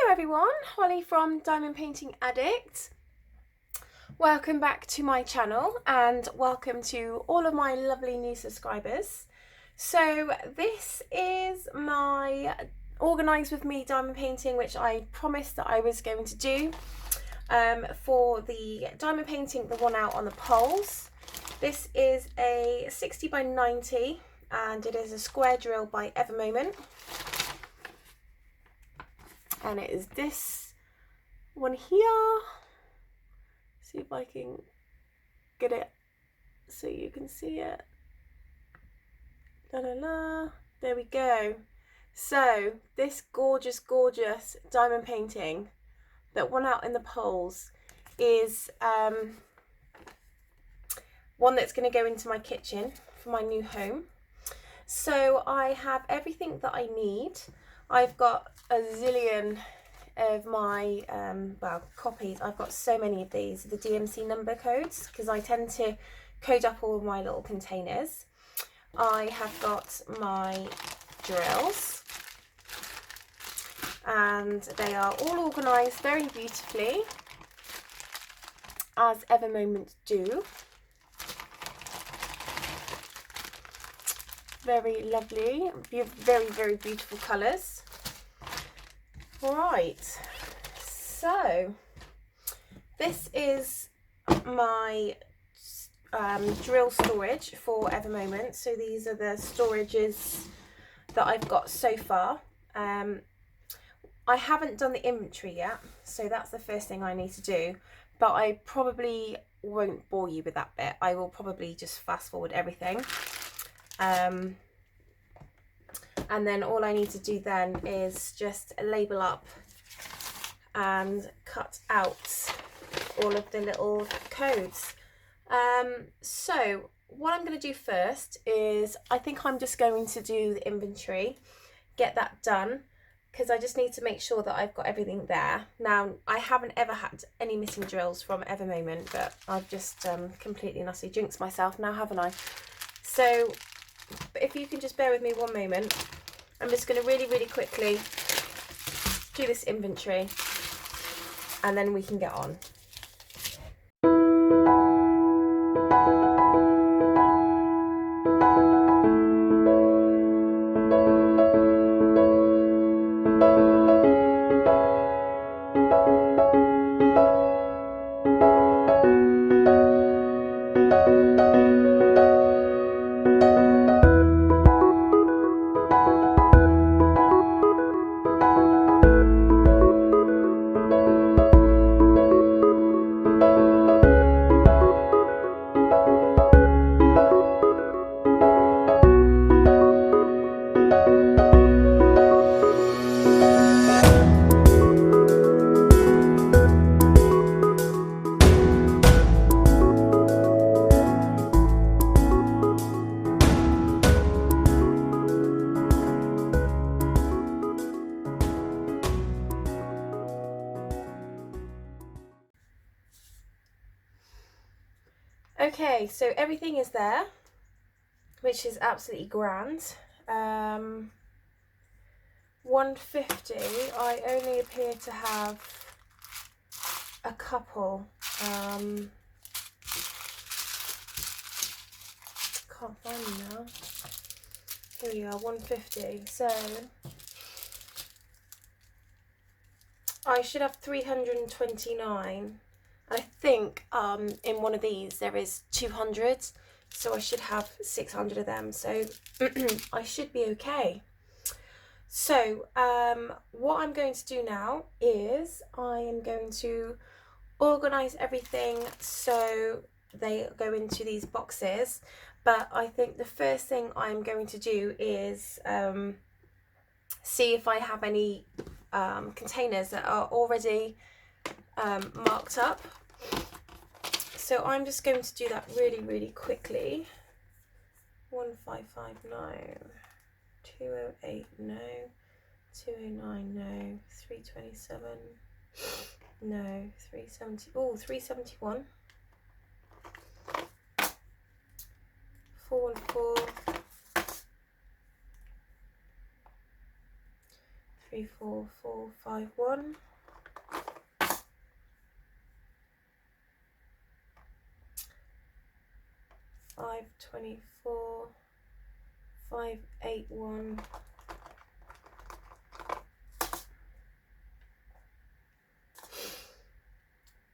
Hello everyone, Holly from Diamond Painting Addict. Welcome back to my channel and welcome to all of my lovely new subscribers. So this is my Organise with Me diamond painting, which I promised that I was going to do for the diamond painting, the one out on the poles. This is a 60 by 90 and it is a square drill by Evermoment. And it is this one here. See if I can get it so you can see it. There we go. So this gorgeous diamond painting that went out in the polls is one that's going to go into my kitchen for my new home. So I have everything that I need. I've got a zillion of my copies. I've got so many of these, the DMC number codes, because I tend to code up all of my little containers. I have got my drills and they are all organised very beautifully, as Evermoment do. Very lovely, very beautiful colours. Right, so this is my drill storage for Evermoment. So these are the storages that I've got so far. I haven't done the inventory yet, so that's the first thing I need to do, but I probably won't bore you with that bit. I will probably just fast forward everything. And then all I need to do then is just label up and cut out all of the little codes. So what I'm going to do first is I think I'm just going to do the inventory, get that done, because I just need to make sure that I've got everything there. Now, I haven't ever had any missing drills from Evermoment, but I've just completely and utterly jinxed myself now, haven't I? So if you can just bear with me one moment, I'm just going to really quickly do this inventory and then we can get on. Okay, so everything is there, which is absolutely grand. 150, I only appear to have a couple. Can't find them now. Here we are, 150. So I should have 329. I think in one of these there is 200, so I should have 600 of them, so I should be okay. So what I'm going to do now is I am going to organise everything so they go into these boxes, but I think the first thing I'm going to do is see if I have any containers that are already marked up. So I'm just going to do that really quickly. 1559, 208, no, 209, no, 327, no, 370, oh, 371, 414, 34451. 524. 581.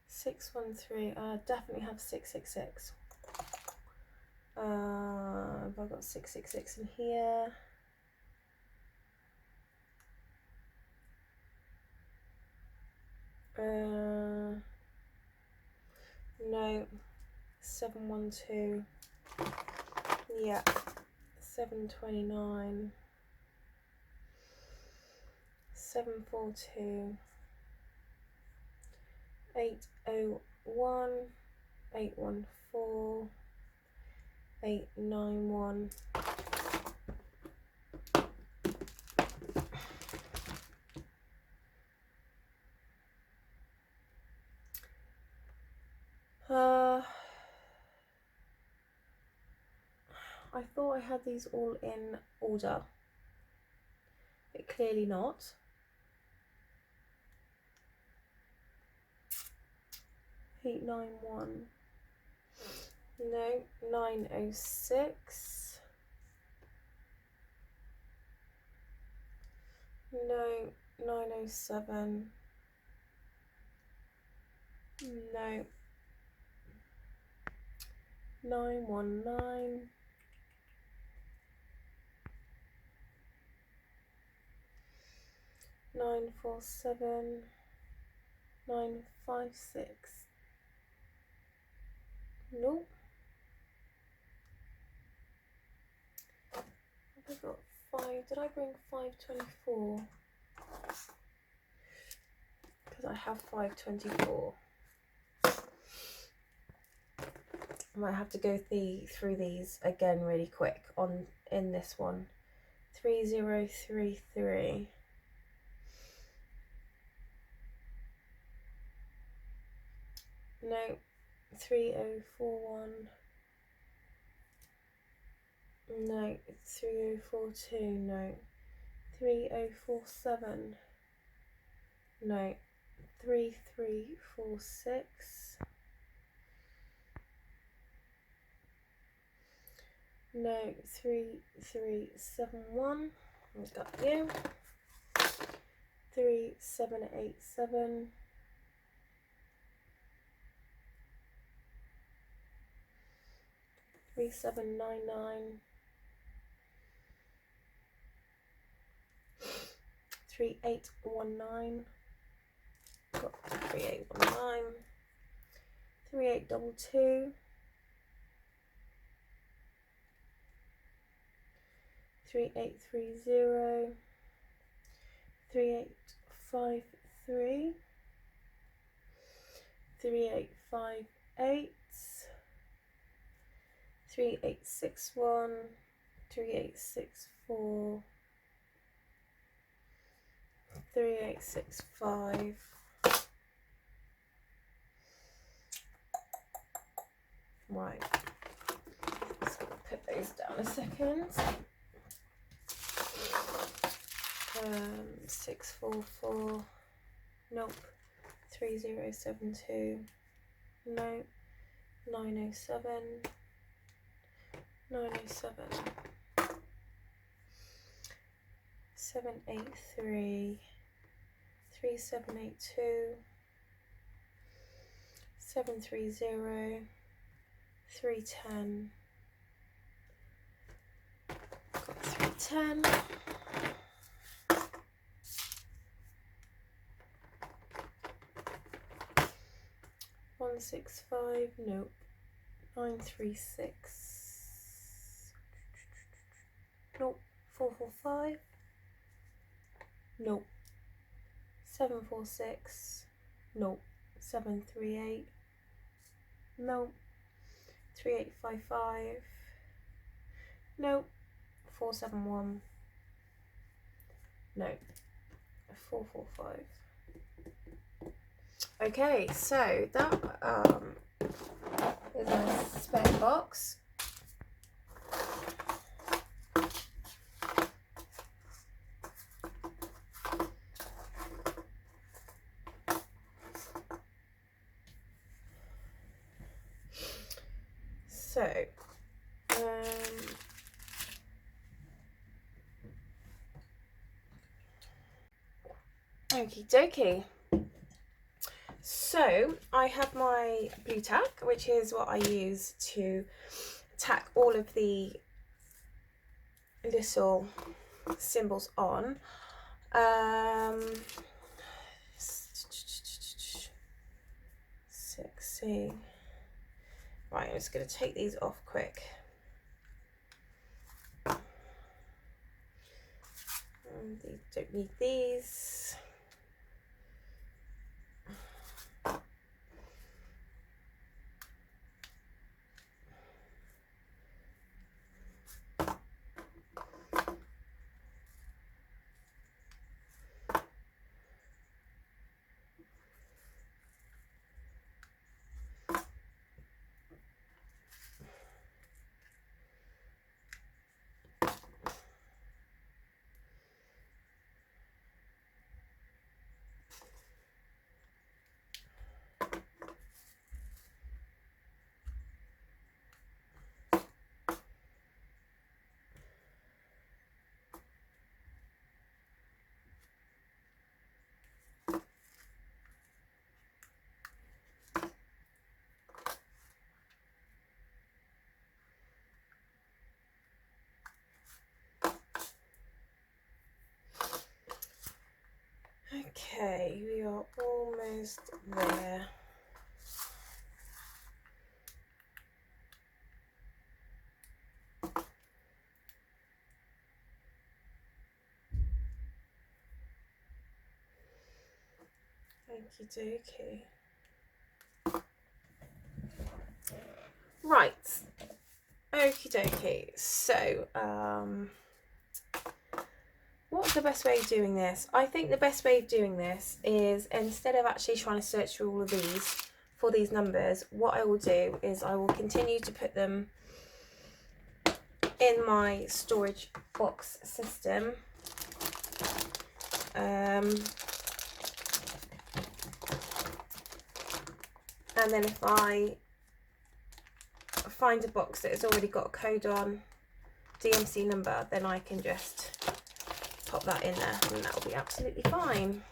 613. Definitely have 666. Have I got 666 in here? No. 712. Yeah. 729. 742. 801. 814. 891. I thought I had these all in order, but clearly not. 891. No. 906. No. 907. No. 919. 947. 956. Nope. I got 5. Did I bring 524? Because I have 524. I might have to go through these again really quick in this one. 3033. No. 3041. No. 3042. No. 3047. No. 3346. No. 3371. I've got you. 3787. 3799. 3819. Got 3819. 3822. 3830. 3853. 3858. 3861. 3864. 3865. Right, just gonna put those down a second. 644. Nope. 3072. No. 907. 907. 783. 3782. 730. 310. Got 310. 165. Nope. 936. Nope. 445. Nope. 746. Nope. 738. Nope. 3855. Nope. 471. No. 445. Okay, so that is a spare box. So, okie dokie. So I have my blue tack, which is what I use to tack all of the little symbols on. Sexy. Right, I'm just going to take these off quick. Don't need these. Okay, we are almost there. Okie dokie. Right. Okie dokie. So, what's the best way of doing this? I think the best way of doing this is, instead of actually trying to search through all of these for these numbers, what I will do is I will continue to put them in my storage box system. And then if I find a box that has already got a code on, DMC number, then I can just pop that in there and that will be absolutely fine.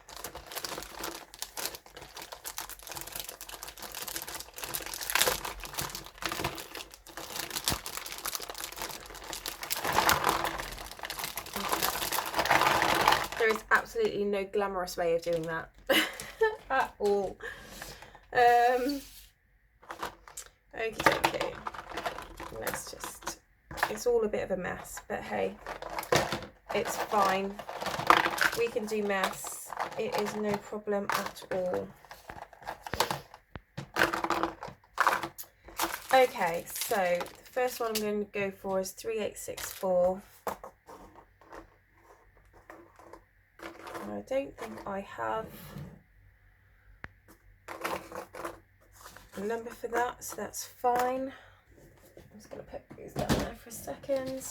There is absolutely no glamorous way of doing that at all. Okie dokie. Let's just, it's all a bit of a mess, but hey, it's fine. We can do mess. It is no problem at all. Okay, so the first one I'm going to go for is 3864. I don't think I have a number for that, so that's fine. I'm just going to put these down there for a second.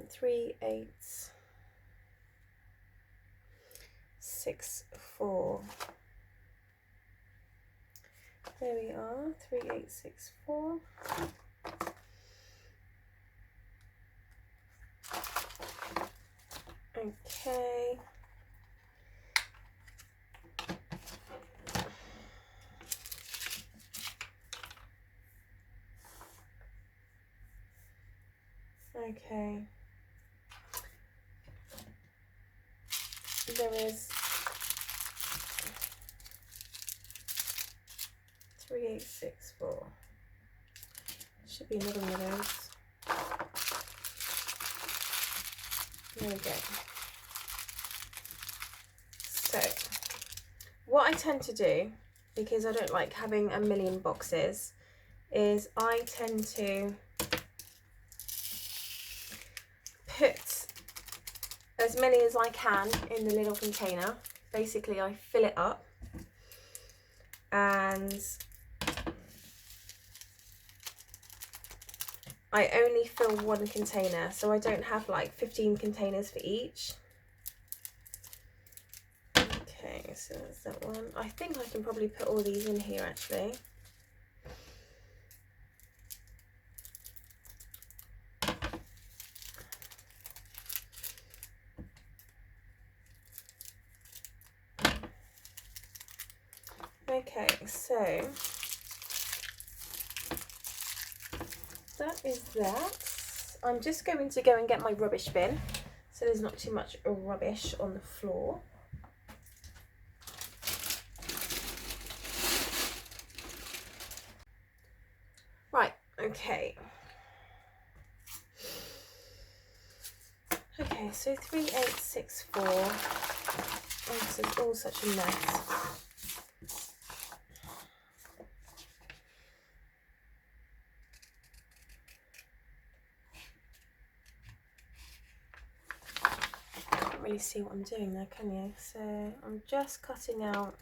3864. There we are, 3864. Okay. Okay. There is 3864. Should be another one of those. There we go. So, what I tend to do, because I don't like having a million boxes, is I tend to put as many as I can in the little container. Basically, I fill it up and I only fill one container, so I don't have like 15 containers for each. Okay, so that's that one. I think I can probably put all these in here actually. Okay, so that is that. I'm just going to go and get my rubbish bin so there's not too much rubbish on the floor. Right, okay. Okay, so 3864. Oh, this is all such a mess. Can't really see what I'm doing there, can you? So I'm just cutting out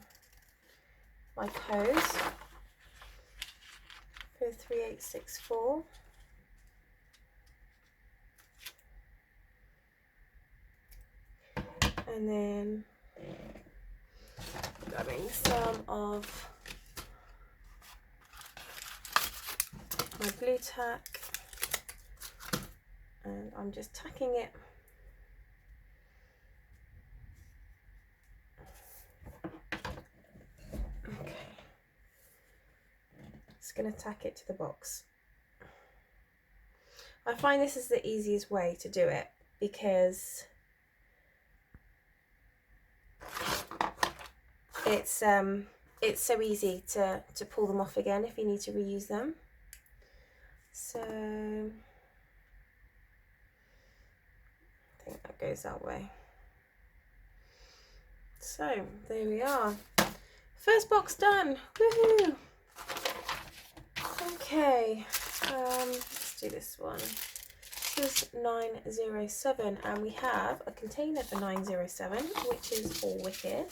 my pose for 3864. And then grabbing some of my glue tack, and I'm just tacking it okay. Just going to tack it to the box. I find this is the easiest way to do it because it's so easy to pull them off again if you need to reuse them. So I think that goes that way. So there we are. First box done. Woohoo! Okay, let's do this one. This is 907, and we have a container for 907, which is all wicked.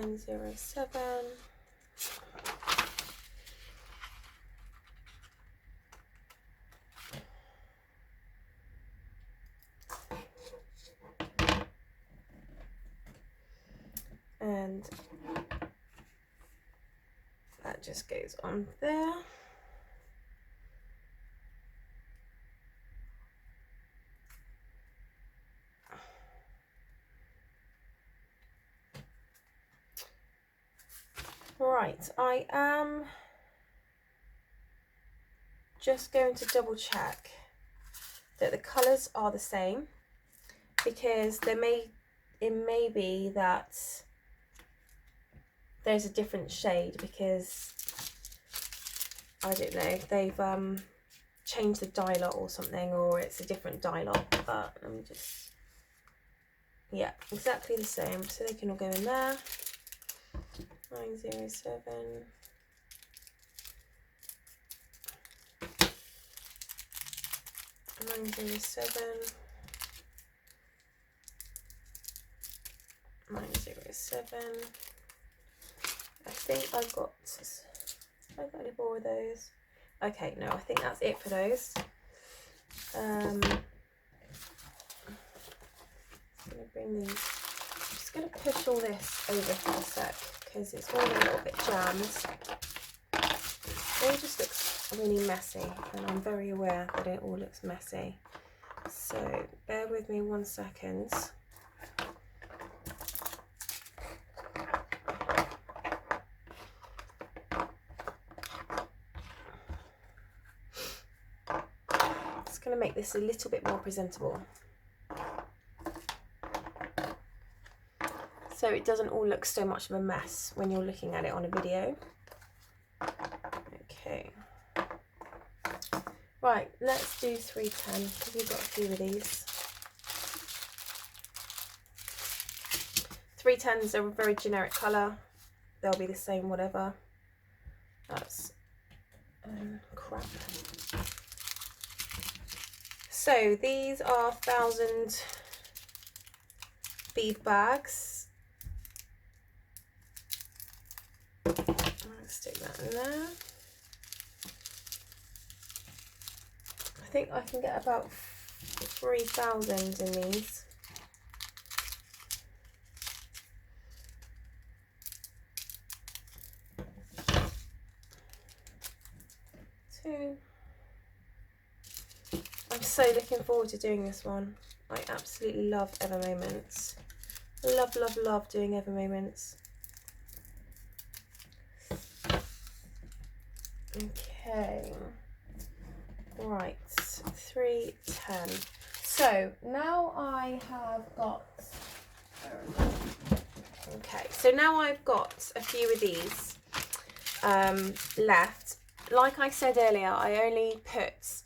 (907). And that just goes on there. Right, I am just going to double check that the colours are the same, because it may be that there's a different shade, because I don't know, they've changed the dye lot or something, or it's a different dye lot. But let me just, yeah, exactly the same, so they can all go in there. 907. I think I've got any more of those. Okay, no, I think that's it for those. I'm gonna bring these. I'm just gonna push all this over for a sec because it's all a little bit jammed. It all just looks really messy, and I'm very aware that it all looks messy. So bear with me 1 second. Just going to make this a little bit more presentable, so it doesn't all look so much of a mess when you're looking at it on a video. Okay. Right, let's do 310 because we've got a few of these. 310s are a very generic colour. They'll be the same whatever. That's crap. So these are 1,000 bead bags. Let's stick that in there. think I can get about 3,000 in these. I'm so looking forward to doing this one. I absolutely love Ever Moments. Love, love, love doing Ever Moments. Okay. Right, 310. So now I have got, okay, so now I've got a few of these left. Like I said earlier, I only put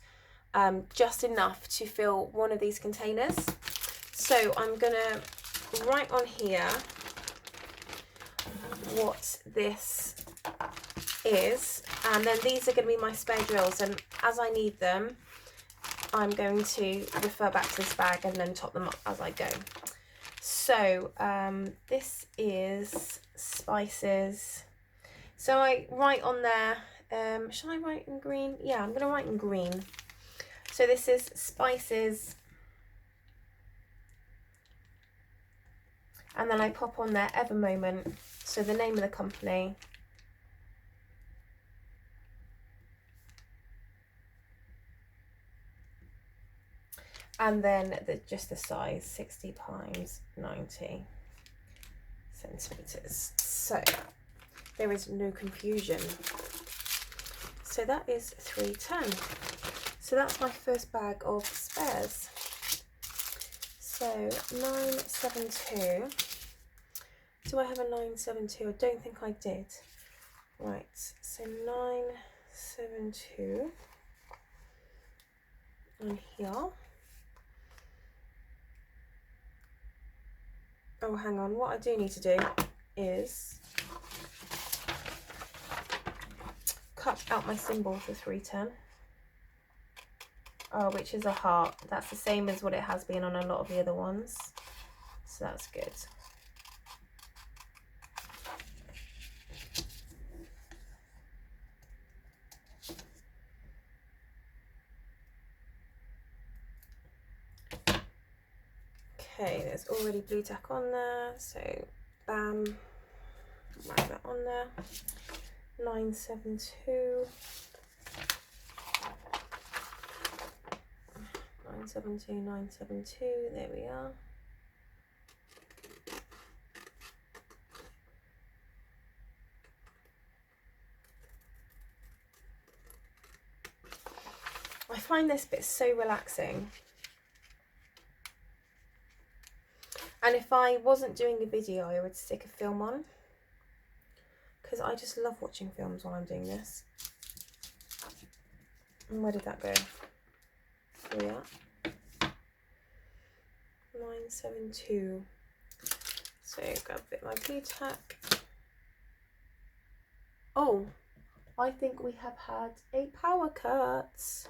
just enough to fill one of these containers. So I'm gonna write on here what this is, and then these are going to be my spare drills, and as I need them I'm going to refer back to this bag and then top them up as I go. So this is spices, so I write on there, shall I write in green? Yeah, I'm going to write in green. So this is spices, and then I pop on there Ever Moment, so the name of the company. And then just the size, 60 times 90 centimetres. So there is no confusion. So that is 310. So that's my first bag of spares. So 972. Do I have a 972? I don't think I did. Right, so 972 on here. Oh, hang on. What I do need to do is cut out my symbol for 310. Oh, which is a heart. That's the same as what it has been on a lot of the other ones. So that's good. Okay, there's already blue tack on there, so bam, write that on there. 972. 972, 972, there we are. I find this bit so relaxing. And if I wasn't doing a video, I would stick a film on, because I just love watching films while I'm doing this. And where did that go? Here we are. 972. So grab a bit of my blue tack. Oh, I think we have had a power cut.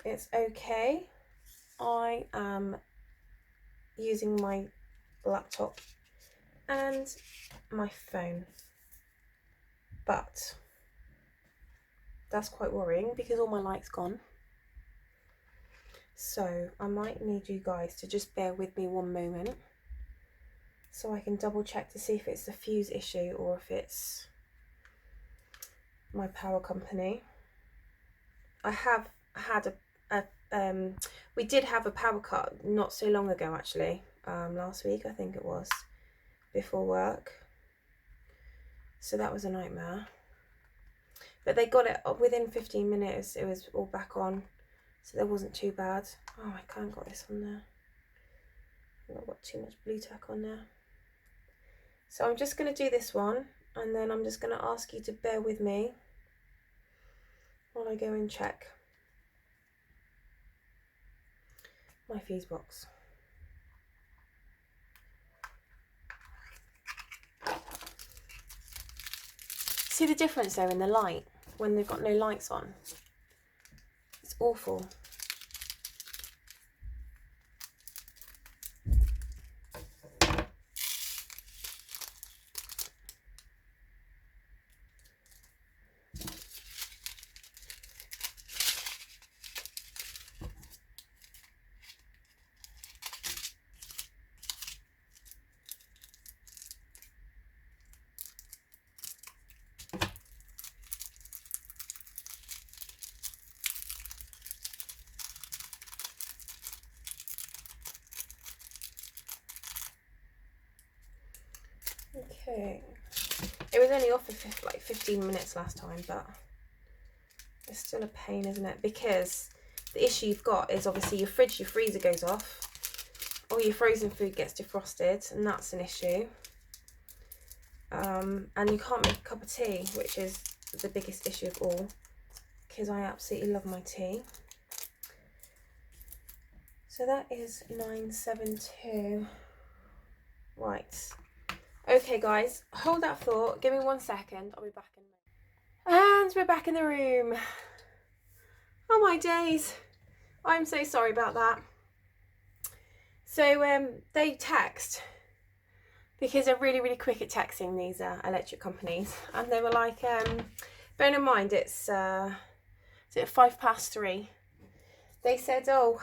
It's okay. I am using my laptop and my phone, but that's quite worrying because all my light's gone. So I might need you guys to just bear with me one moment so I can double check to see if it's the fuse issue or if it's my power company. I have had we did have a power cut not so long ago, actually, last week I think it was, before work, so that was a nightmare, but they got it within 15 minutes. It was all back on, so that wasn't too bad. Oh, I can't got this on there. I've got too much blue tack on there, so I'm just going to do this one and then I'm just going to ask you to bear with me while I go and check my fuse box. See the difference there in the light when they've got no lights on? It's awful. thing. It was only off for like 15 minutes last time, but it's still a pain, isn't it? Because the issue you've got is obviously your fridge, your freezer goes off, all your frozen food gets defrosted, and that's an issue. And you can't make a cup of tea, which is the biggest issue of all, because I absolutely love my tea. So that is 972. Right. Okay, guys, hold that thought. Give me 1 second. I'll be back in a minute. And we're back in the room. Oh my days. I'm so sorry about that. So they text, because they're really, really quick at texting, these electric companies. And they were like, bearing in mind it's, is it 3:05? They said, oh,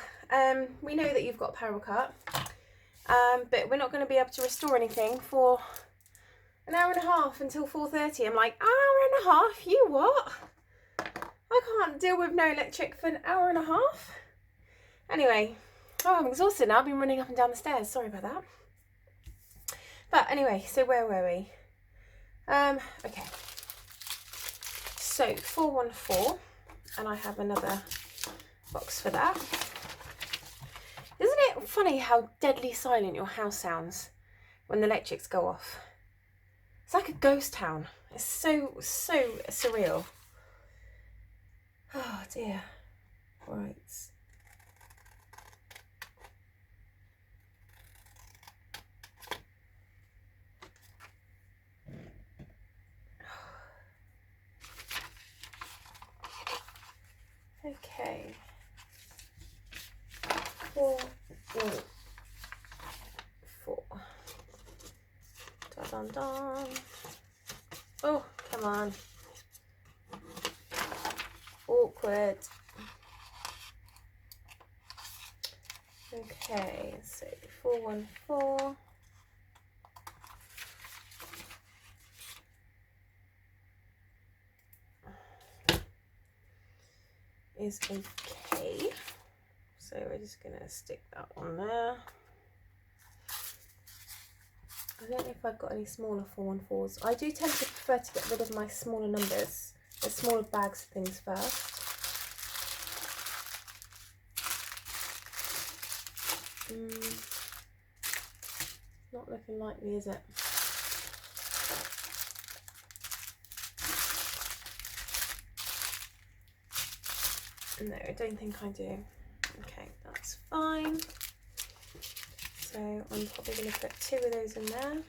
we know that you've got power cut, but we're not going to be able to restore anything for an hour and a half until 4:30. I'm like, hour and a half? You what? I can't deal with no electric for an hour and a half. Anyway, oh, I'm exhausted now. I've been running up and down the stairs. Sorry about that. But anyway, so where were we? Okay. So 414, and I have another box for that. Isn't it funny how deadly silent your house sounds when the electrics go off? It's like a ghost town. It's so surreal. Oh dear. Right. Okay. 4. Dun dun dun. Oh, come on. Awkward. Okay, so 414. Is okay. So we're just gonna stick that on there. I don't know if I've got any smaller 414s. I do tend to prefer to get rid of my smaller numbers, the smaller bags of things first. Not looking likely, is it? No, I don't think I do. Okay, that's fine. So I'm probably going to put 2 of those in there.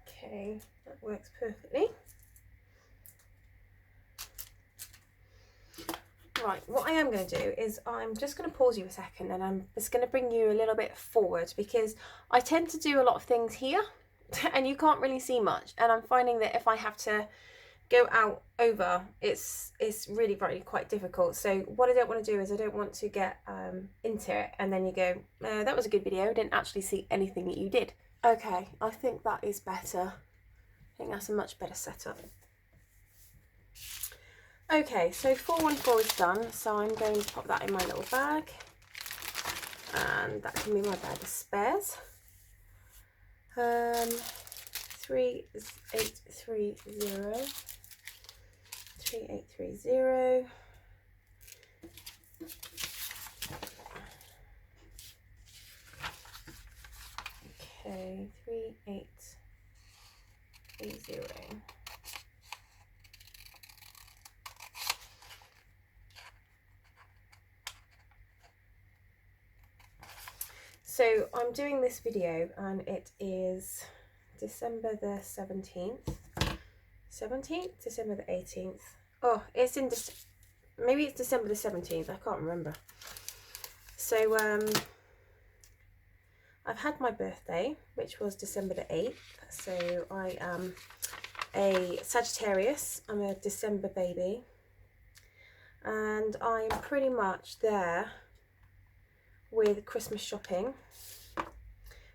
Okay, that works perfectly. Right, what I am going to do is I'm just going to pause you a second, and I'm just going to bring you a little bit forward, because I tend to do a lot of things here and you can't really see much, and I'm finding that if I have to go out over, it's really quite difficult. So what I don't want to do is I don't want to get into it and then you go, that was a good video, I didn't actually see anything that you did. Okay, I think that is better. I think that's a much better setup. Okay, so 414 is done, so I'm going to pop that in my little bag, and that can be my bag of spares. 3830, 3830. Okay, 3830. So I'm doing this video and it is December the 17th. 17th? December the 18th. Oh, it's in maybe it's December the 17th, I can't remember. So I've had my birthday, which was December the 8th. So I am a Sagittarius. I'm a December baby. And I'm pretty much there with Christmas shopping.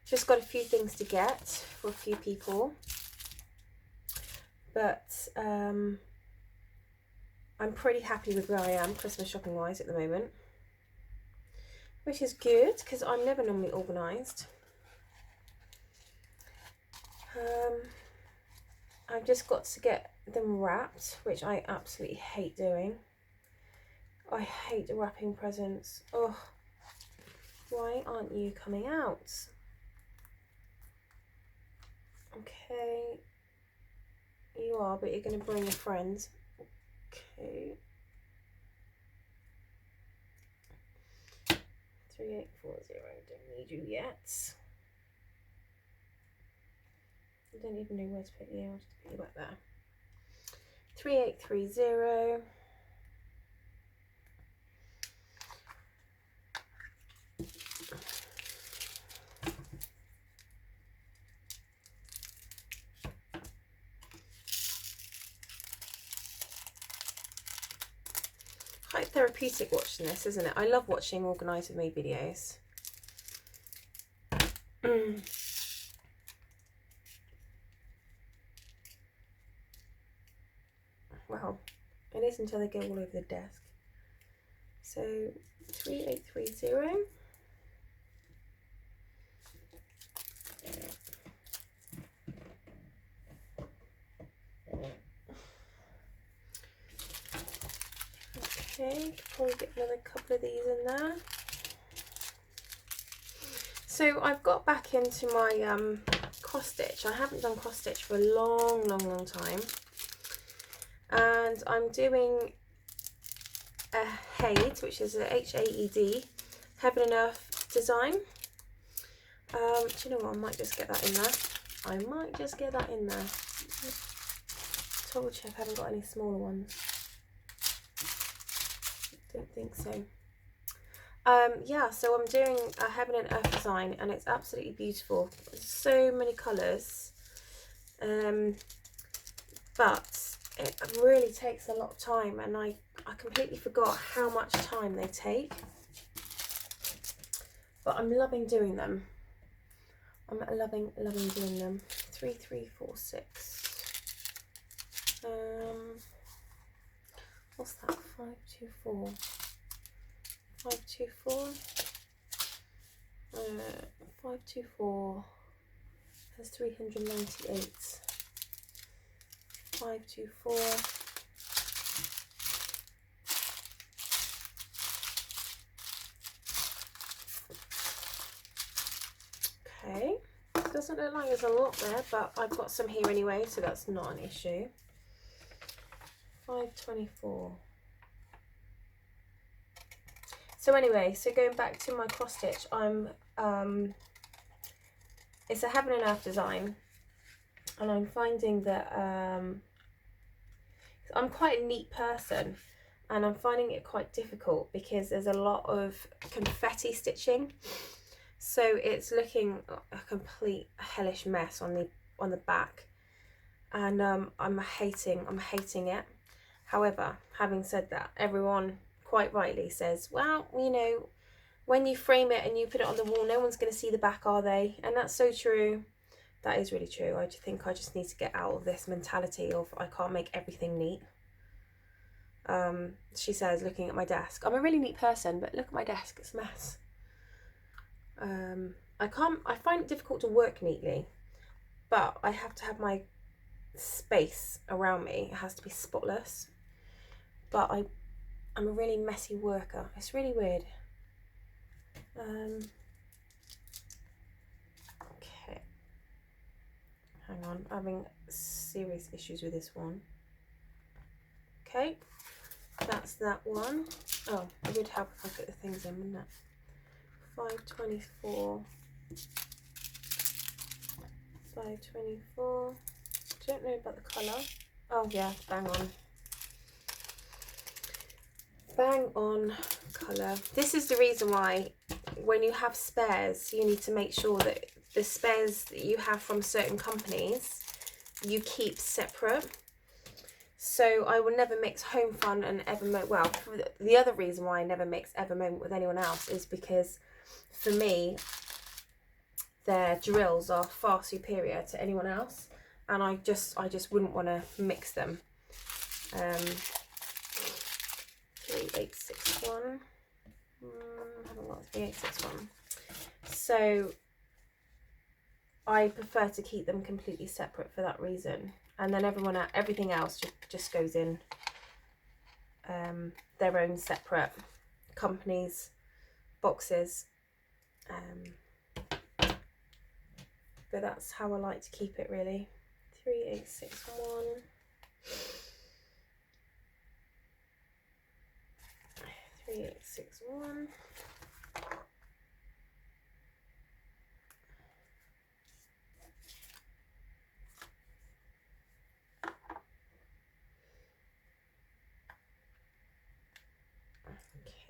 Just got a few things to get for a few people, but I'm pretty happy with where I am Christmas shopping wise at the moment, which is good because I'm never normally organised. I've just got to get them wrapped, which I absolutely hate doing. I hate wrapping presents. Oh, why aren't you coming out? Okay, you are, but you're going to bring a friend. Okay. 3840, don't need you yet. I don't even know where to put you. I'll just put you back there. 3830. Quite therapeutic watching this, isn't it? I love watching Organise With Me videos. Well, it is until they go all over the desk. So 3830. Okay, probably get another couple of these in there. So I've got back into my cross stitch. I haven't done cross stitch for a long time. And I'm doing a Haid, which is a H-A-E-D, Heaven and Earth design. Do you know what? I might just get that in there. I might just get that in there. Double check I haven't got any smaller ones. Don't think so. Yeah, so I'm doing a Heaven and Earth design, and it's absolutely beautiful. So many colours, but it really takes a lot of time, and I completely forgot how much time they take. But I'm loving doing them. I'm loving doing them. 3346. What's that? 524. 524. 524. That's 398. 524. Okay. Doesn't look like there's a lot there, but I've got some here anyway, so that's not an issue. 524. So anyway, so going back to my cross stitch, it's a Heaven and Earth design, and I'm finding that I'm quite a neat person, and I'm finding it quite difficult because there's a lot of confetti stitching, so it's looking a complete hellish mess on the back, and I'm hating it. However, having said that, everyone quite rightly says, well, you know, when you frame it and you put it on the wall, no one's going to see the back, are they? And that's so true. That is really true. I think I just need to get out of this mentality of I can't make everything neat. She says, looking at my desk, I'm a really neat person, but look at my desk, it's a mess. I find it difficult to work neatly, but I have to have my space around me. It has to be spotless. But I'm a really messy worker. It's really weird. Okay. Hang on, I'm having serious issues with this one. Okay, that's that one. Oh, it would help if I put the things in, wouldn't it? 524. 524. Don't know about the colour. Oh yeah, bang on. Bang on colour. This is the reason why when you have spares, you need to make sure that the spares that you have from certain companies you keep separate. So I will never mix Home Fun and Ever Moment. Well, the other reason why I never mix Ever Moment with anyone else is because for me, their drills are far superior to anyone else, and I just wouldn't want to mix them. 3861. I haven't got 3861. So I prefer to keep them completely separate for that reason. And then everything else just goes in their own separate companies, boxes. But that's how I like to keep it, really. 3861. 3861.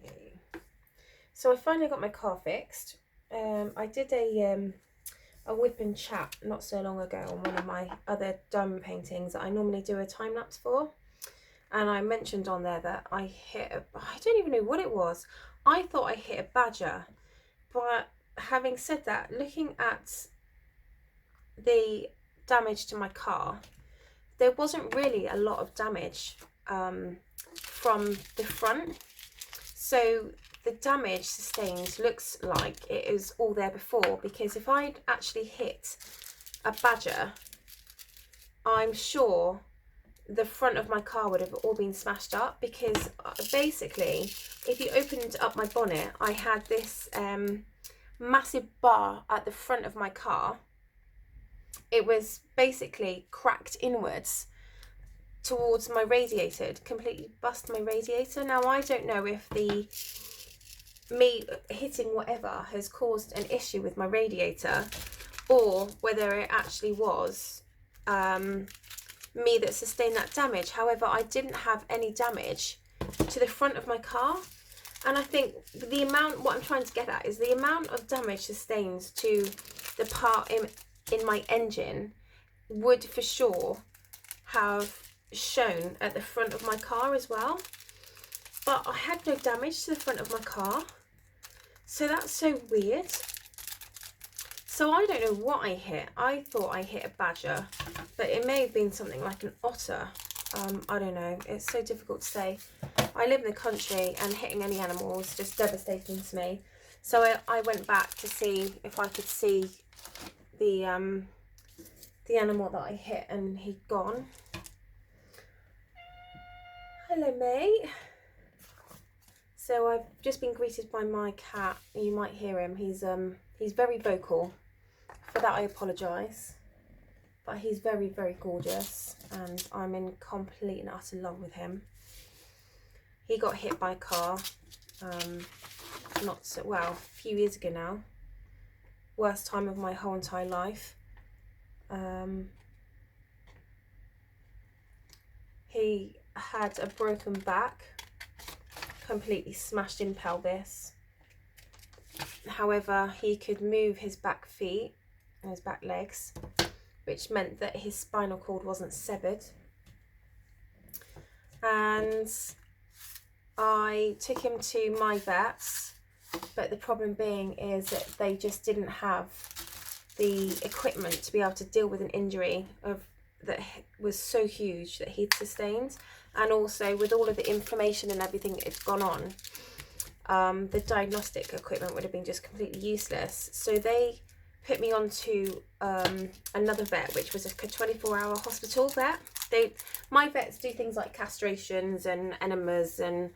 Okay. So I finally got my car fixed. I did a whip and chat not so long ago on one of my other diamond paintings that I normally do a time lapse for, and I mentioned on there that I don't even know what it was. I thought I hit a badger, but having said that, looking at the damage to my car, there wasn't really a lot of damage from the front. So the damage sustained looks like it is all there before, because if I'd actually hit a badger, I'm sure the front of my car would have all been smashed up, because basically if you opened up my bonnet, I had this massive bar at the front of my car. It was basically cracked inwards towards my radiator. It completely bust my radiator. Now I don't know if me hitting whatever has caused an issue with my radiator, or whether it actually was me that sustained that damage. However, I didn't have any damage to the front of my car, and I think what I'm trying to get at is the amount of damage sustained to the part in my engine would for sure have shown at the front of my car as well. But I had no damage to the front of my car, so that's so weird. So I don't know what I hit. I thought I hit a badger, but it may have been something like an otter. I don't know. It's so difficult to say. I live in the country, and hitting any animal is just devastating to me. So I went back to see if I could see the animal that I hit, and he'd gone. Hello, mate. So I've just been greeted by my cat. You might hear him. He's very vocal. For that I apologise. But he's very, very gorgeous, and I'm in complete and utter love with him. He got hit by a car a few years ago now. Worst time of my whole entire life. He had a broken back, completely smashed in pelvis. However, he could move his back feet and his back legs, which meant that his spinal cord wasn't severed. And I took him to my vets, but the problem being is that they just didn't have the equipment to be able to deal with an injury that was so huge that he'd sustained, and also with all of the inflammation and everything that had gone on, the diagnostic equipment would have been just completely useless. So they put me on to another vet, which was a 24-hour hospital vet. My vets do things like castrations and enemas, and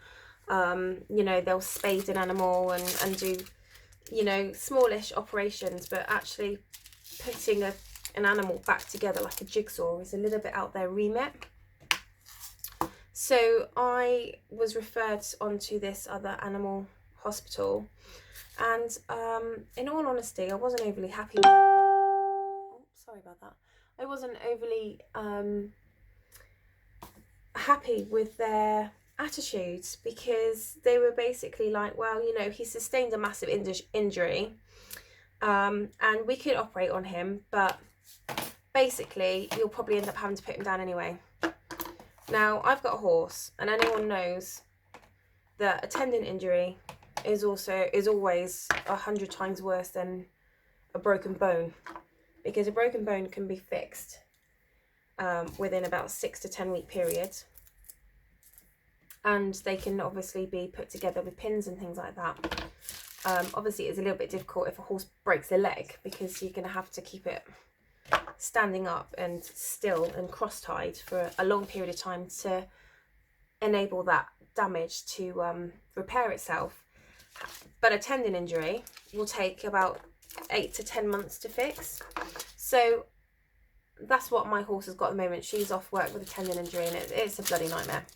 they'll spade an animal and do smallish operations, but actually putting an animal back together like a jigsaw is a little bit out their remit. So I was referred onto this other animal hospital, and in all honesty, I wasn't overly happy with it. Oh, sorry about that. I wasn't overly happy with their attitudes, because they were basically like, well, he sustained a massive injury, and we could operate on him, but basically you'll probably end up having to put him down anyway. Now, I've got a horse, and anyone knows that a tendon injury is always 100 times worse than a broken bone, because a broken bone can be fixed within about 6 to 10 week period, and they can obviously be put together with pins and things like that. Obviously it's a little bit difficult if a horse breaks a leg, because you're going to have to keep it standing up and still and cross-tied for a long period of time to enable that damage to repair itself. But a tendon injury will take about 8 to 10 months to fix. So that's what my horse has got at the moment. She's off work with a tendon injury, and it's a bloody nightmare.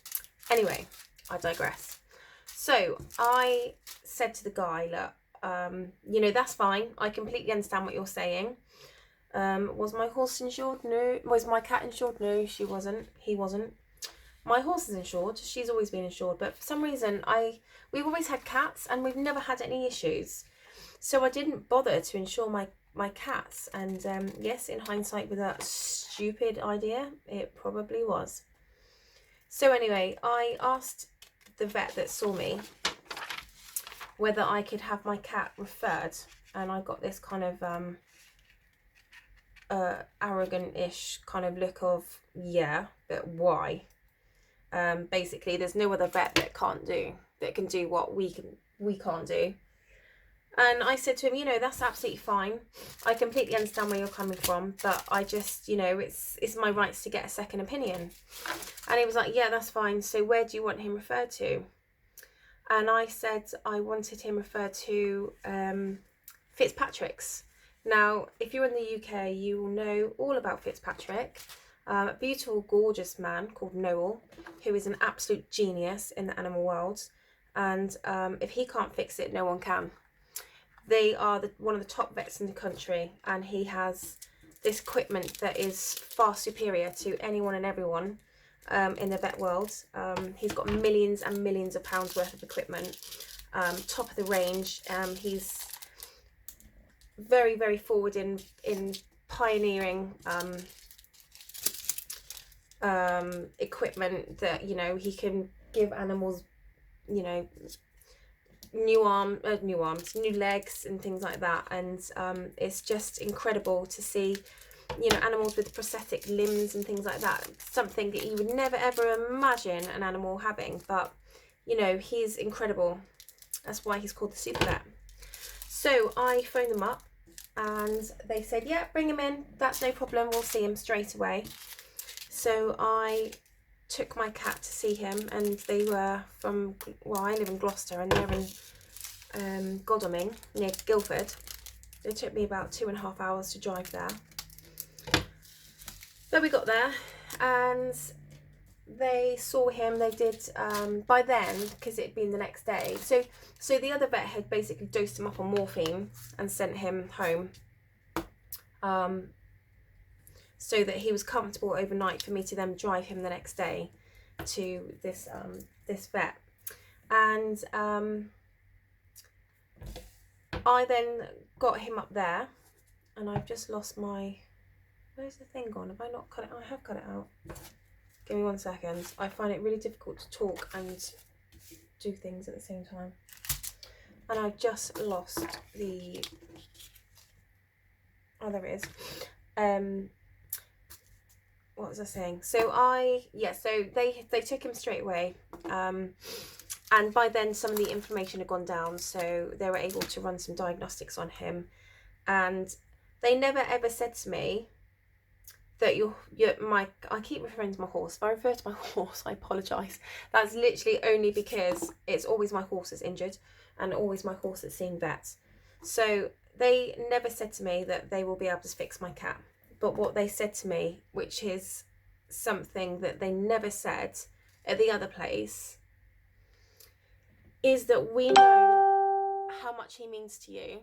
Anyway, I digress. So I said to the guy, look, you know, that's fine. I completely understand what you're saying. Was my horse insured? No. Was my cat insured? No, she wasn't. He wasn't. My horse is insured. She's always been insured. But for some reason, we've always had cats and we've never had any issues. So I didn't bother to insure my cats. And yes, in hindsight, with that stupid idea, it probably was. So anyway, I asked the vet that saw me whether I could have my cat referred. And I got this kind of arrogant-ish kind of look of, yeah, but why? Basically, there's no other vet that can do what we can't do. And I said to him, you know, that's absolutely fine. I completely understand where you're coming from, but I just, you know, it's my rights to get a second opinion. And he was like, yeah, that's fine. So where do you want him referred to? And I said I wanted him referred to Fitzpatrick's. Now, if you're in the UK, you will know all about Fitzpatrick. A beautiful, gorgeous man called Noel, who is an absolute genius in the animal world. And if he can't fix it, no one can. They are one of the top vets in the country, and he has this equipment that is far superior to anyone and everyone in the vet world. He's got millions and millions of pounds worth of equipment, top of the range. He's very, very forward in pioneering equipment that, you know, he can give animals, you know, new arms, new legs and things like that. And it's just incredible to see, you know, animals with prosthetic limbs and things like that. Something that you would never ever imagine an animal having, but you know, he's incredible. That's why he's called the super vet. So I phoned them up and they said, yeah, bring him in, that's no problem, we'll see him straight away. So I took my cat to see him, and they were from, well, I live in Gloucester and they're in Godalming near Guildford. It took me about 2.5 hours to drive there. But we got there and they saw him. They did, by then, because it had been the next day, so the other vet had basically dosed him up on morphine and sent him home, so that he was comfortable overnight for me to then drive him the next day to this vet. And I then got him up there, and I've just lost my, where's the thing gone? Have I not cut it? I have cut it out. Give me 1 second. I find it really difficult to talk and do things at the same time. And I just lost the, oh, there it is. What was I saying? So so they took him straight away. And by then some of the inflammation had gone down, so they were able to run some diagnostics on him. And they never ever said to me that I keep referring to my horse. If I refer to my horse, I apologise. That's literally only because it's always my horse that's injured and always my horse that's seeing vets. So they never said to me that they will be able to fix my cat. But what they said to me, which is something that they never said at the other place, is that we know how much he means to you.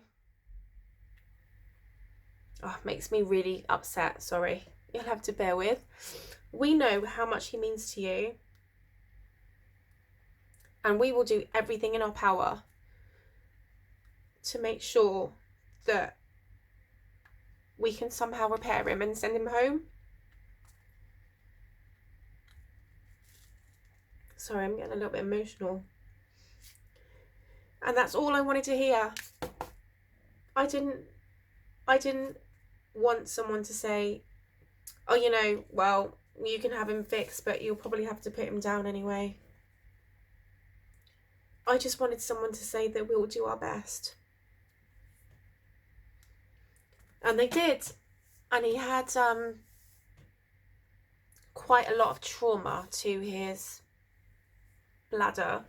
Oh, it makes me really upset, sorry. You'll have to bear with. We know how much he means to you, and we will do everything in our power to make sure that we can somehow repair him and send him home. Sorry, I'm getting a little bit emotional. And that's all I wanted to hear. I didn't want someone to say, oh, you know, well, you can have him fixed, but you'll probably have to put him down anyway. I just wanted someone to say that we'll do our best. And they did. And he had quite a lot of trauma to his bladder.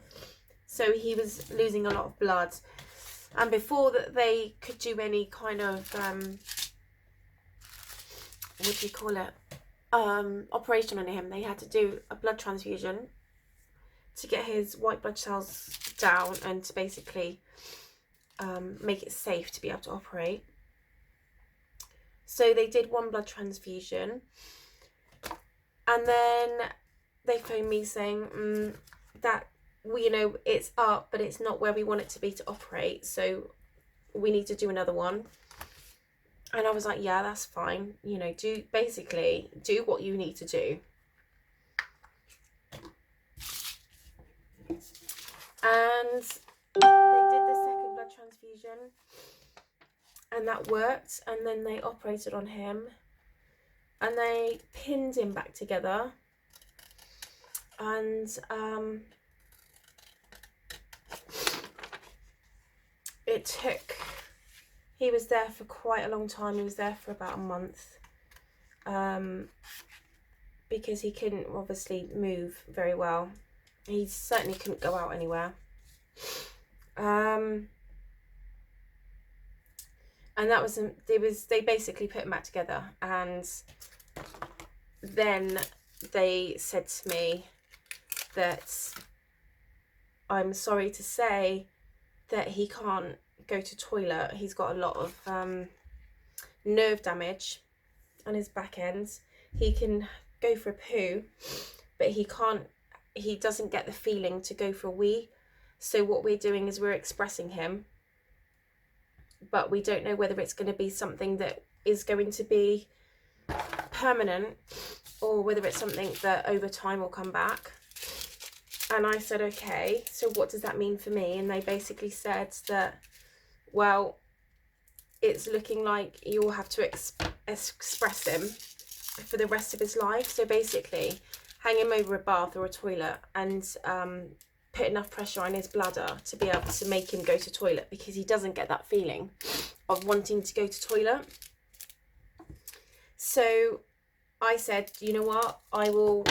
So he was losing a lot of blood. And before that they could do any kind of, what do you call it? Operation on him, they had to do a blood transfusion to get his white blood cells down and to basically make it safe to be able to operate. So they did one blood transfusion, and then they phoned me saying that, well, you know, it's up, but it's not where we want it to be to operate, so we need to do another one. And I was like, yeah, that's fine. You know, do what you need to do. And they did the second blood transfusion, and that worked. And then they operated on him, and they pinned him back together. And it took, he was there for quite a long time. He was there for about a month, because he couldn't obviously move very well. He certainly couldn't go out anywhere. And that was, they basically put him back together. And then they said to me that I'm sorry to say that he can't go to toilet. He's got a lot of nerve damage on his back end. He can go for a poo, but he doesn't get the feeling to go for a wee. So what we're doing is we're expressing him, but we don't know whether it's going to be something that is going to be permanent or whether it's something that over time will come back. And I said, okay, so what does that mean for me? And they basically said that, well, it's looking like you'll have to express him for the rest of his life. So basically hang him over a bath or a toilet and put enough pressure on his bladder to be able to make him go to toilet, because he doesn't get that feeling of wanting to go to toilet. So I said, you know what, I will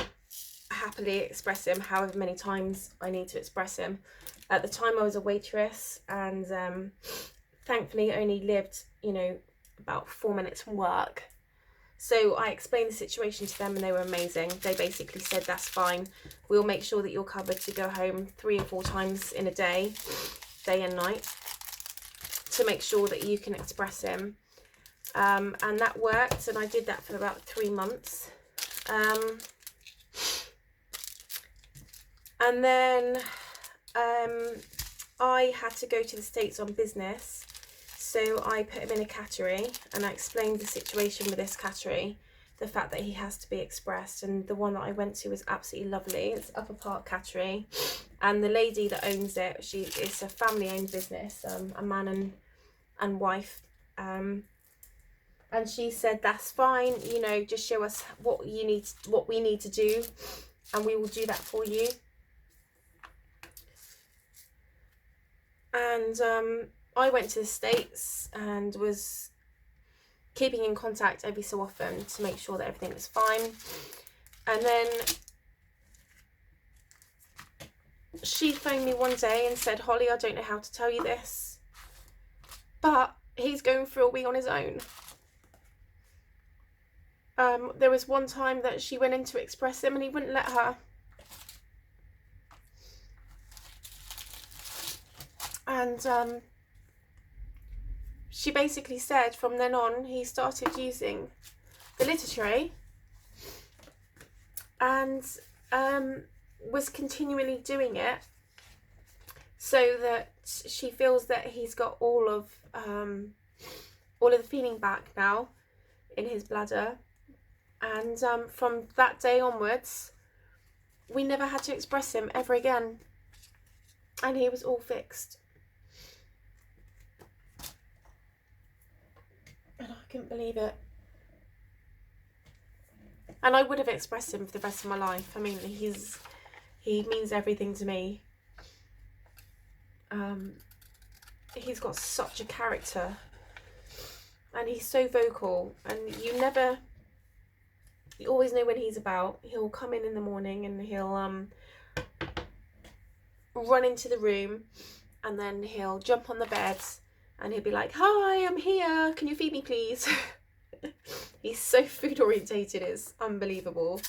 happily express him however many times I need to express him. At the time I was a waitress, and thankfully only lived, you know, about 4 minutes from work. So I explained the situation to them and they were amazing. They basically said, that's fine. We'll make sure that you're covered to go home 3 or 4 times in a day and night, to make sure that you can express him. And that worked, and I did that for about 3 months. And then I had to go to the States on business. So I put him in a cattery, and I explained the situation with this cattery, the fact that he has to be expressed. And the one that I went to was absolutely lovely. It's Upper Park Cattery, and the lady that owns it, it's a family-owned business, a man and wife. And she said, that's fine, you know, just show us what we need to do, and we will do that for you. And I went to the States and was keeping in contact every so often to make sure that everything was fine. And then she phoned me one day and said, Holly, I don't know how to tell you this, but he's going through a wee on his own. There was one time that she went in to express him and he wouldn't let her. And she basically said from then on he started using the litter tray and was continually doing it, so that she feels that he's got all of the feeling back now in his bladder. And from that day onwards, we never had to express him ever again, and he was all fixed. couldn't believe it. And I would have expressed him for the rest of my life. I mean, he means everything to me. He's got such a character, and he's so vocal, and you always know when he's about. He'll come in the morning and he'll run into the room, and then he'll jump on the bed and he'll be like, "Hi, I'm here, can you feed me please?" He's so food orientated, it's unbelievable.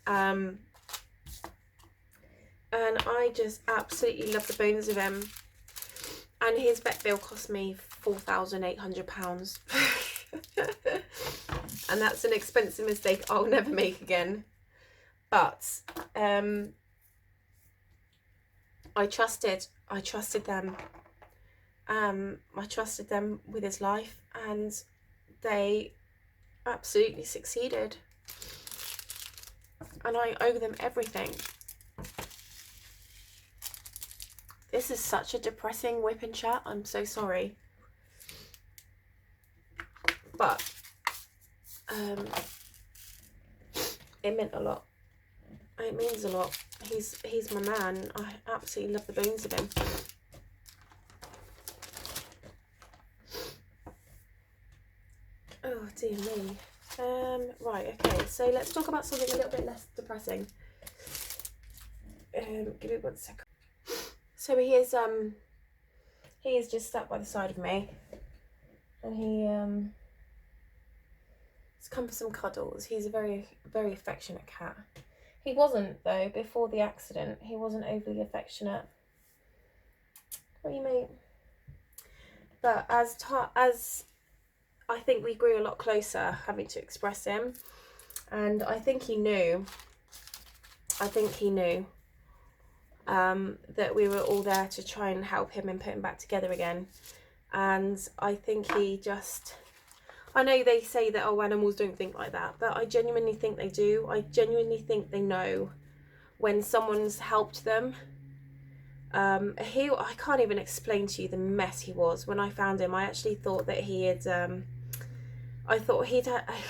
And I just absolutely love the bones of him. And his vet bill cost me £4,800. And that's an expensive mistake I'll never make again. But I trusted them. I trusted them with his life, and they absolutely succeeded. And I owe them everything. This is such a depressing whip and chat. I'm so sorry. But it meant a lot. It means a lot. He's my man. I absolutely love the bones of him. Oh dear me. Right, okay, so let's talk about something a little bit less depressing. Give me 1 second. So he is just sat by the side of me, and he's come for some cuddles. He's a very, very affectionate cat. He wasn't, though, before the accident. He wasn't overly affectionate. What do you mean? But as I think we grew a lot closer, having to express him, and I think he knew that we were all there to try and help him and put him back together again. And I think he just, I know they say that, oh, animals don't think like that, but I genuinely think they do. I genuinely think they know when someone's helped them. I can't even explain to you the mess he was. When I found him, I actually thought that he'd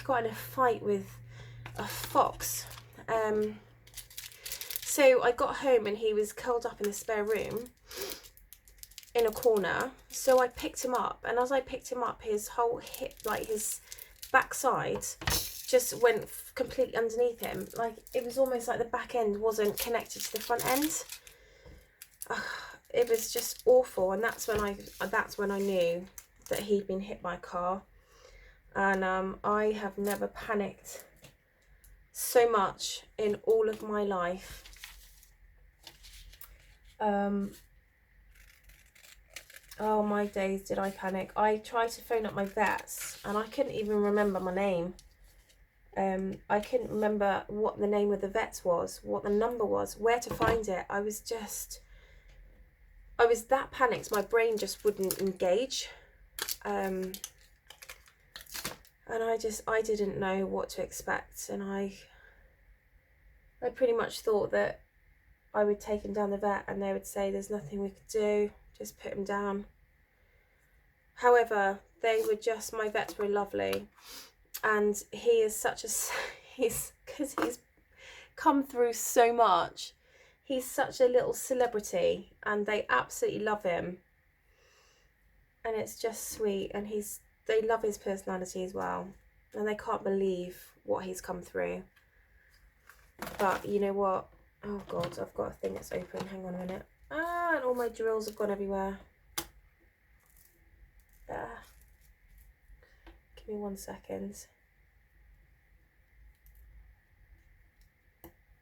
got in a fight with a fox. So I got home and he was curled up in the spare room in a corner. So I picked him up, and as I picked him up, his whole hip, like his backside, just went completely underneath him. Like it was almost like the back end wasn't connected to the front end. It was just awful, and that's when I knew that he'd been hit by a car. And I have never panicked so much in all of my life. Oh my days, did I panic. I tried to phone up my vets and I couldn't even remember my name. I couldn't remember what the name of the vets was, what the number was, where to find it. I was that panicked, my brain just wouldn't engage. And I didn't know what to expect, and I pretty much thought that I would take him down the vet and they would say there's nothing we could do, just put him down. However, my vets were lovely, and he is because he's come through so much, he's such a little celebrity, and they absolutely love him, and it's just sweet, and they love his personality as well, and they can't believe what he's come through. But you know what? Oh God, I've got a thing that's open. Hang on a minute. And all my drills have gone everywhere. Give me 1 second.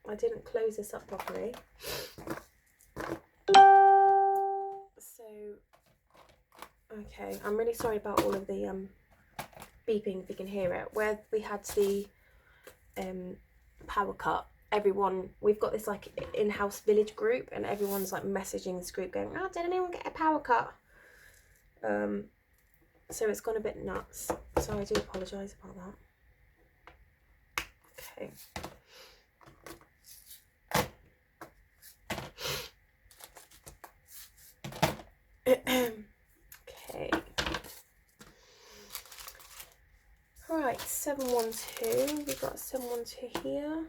I didn't close this up properly. So, okay, I'm really sorry about all of the beeping, if you can hear it. Where we had the power cut, we've got this like in-house village group, and everyone's like messaging this group going, oh, did anyone get a power cut? So it's gone a bit nuts, so I do apologise about that. Okay. Okay. Right, 712. We've got 712 here.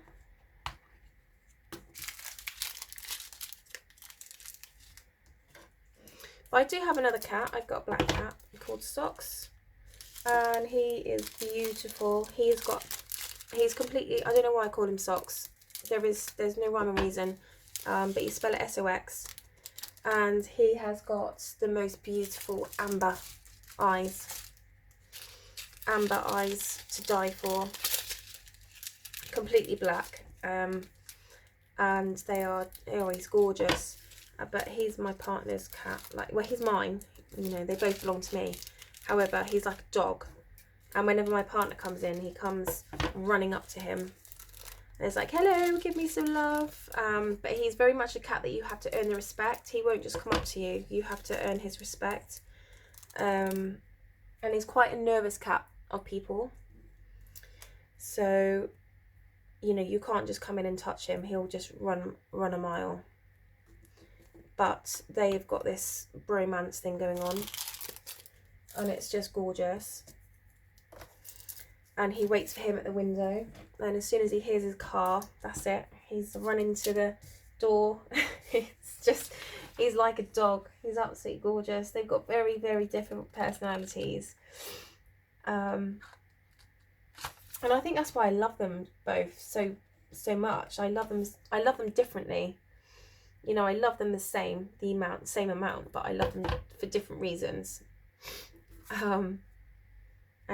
But I do have another cat. I've got a black cat called Socks. And he is beautiful. He's completely, I don't know why I call him Socks. There's no rhyme or reason. But you spell it S-O-X. And he has got the most beautiful amber eyes. Amber eyes to die for. Completely black. And they are, oh, he's gorgeous. But he's my partner's cat. Like, well, he's mine. You know, they both belong to me. However, he's like a dog. And whenever my partner comes in, he comes running up to him. And it's like, hello, give me some love. But he's very much a cat that you have to earn the respect. He won't just come up to you. You have to earn his respect. And he's quite a nervous cat of people. So, you know, you can't just come in and touch him. He'll just run a mile. But they've got this bromance thing going on. And it's just gorgeous. And he waits for him at the window. And as soon as he hears his car, that's it. He's running to the door. He's like a dog. He's absolutely gorgeous. They've got very, very different personalities. And I think that's why I love them both so much. I love them differently. You know, I love them the same amount, but I love them for different reasons. And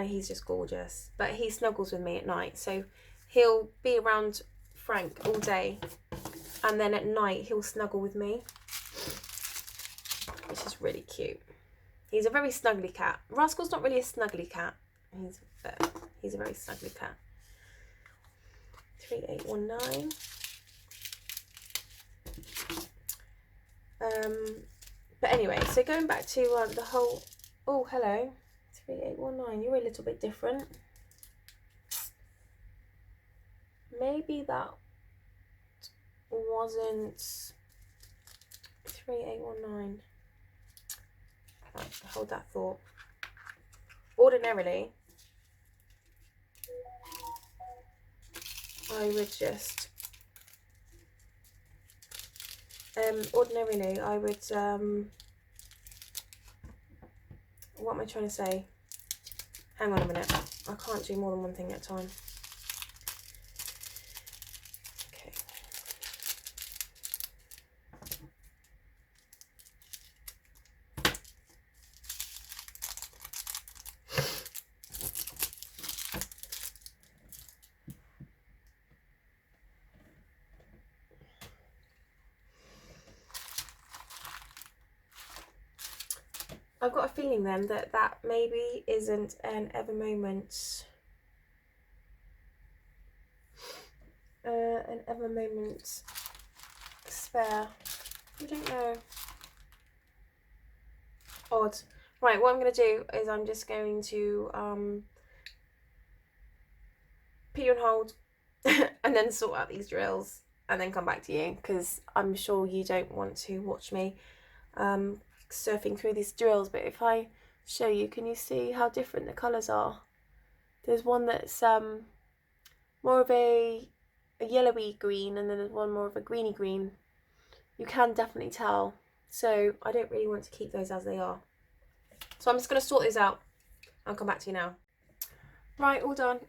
he's just gorgeous. But he snuggles with me at night, so he'll be around Frank all day, and then at night he'll snuggle with me, which is really cute. He's a very snuggly cat. Rascal's not really a snuggly cat. He's a very snuggly cat. 3819. But anyway, so going back to the whole, oh, hello, 3819, you're a little bit different. Maybe that wasn't 3819. Hold that thought. Ordinarily, I would just what am I trying to say? Hang on a minute. I can't do more than one thing at a time. Okay. I've got a feeling then that maybe isn't an ever moment spare. I don't know. Odd. Right, what I'm going to do is I'm just going to put you on hold and then sort out these drills and then come back to you, because I'm sure you don't want to watch me surfing through these drills. But if I show you, can you see how different the colours are? There's one that's more of a yellowy green, and then there's one more of a greeny green. You can definitely tell. So I don't really want to keep those as they are. So I'm just going to sort these out. I'll come back to you now. Right, all done.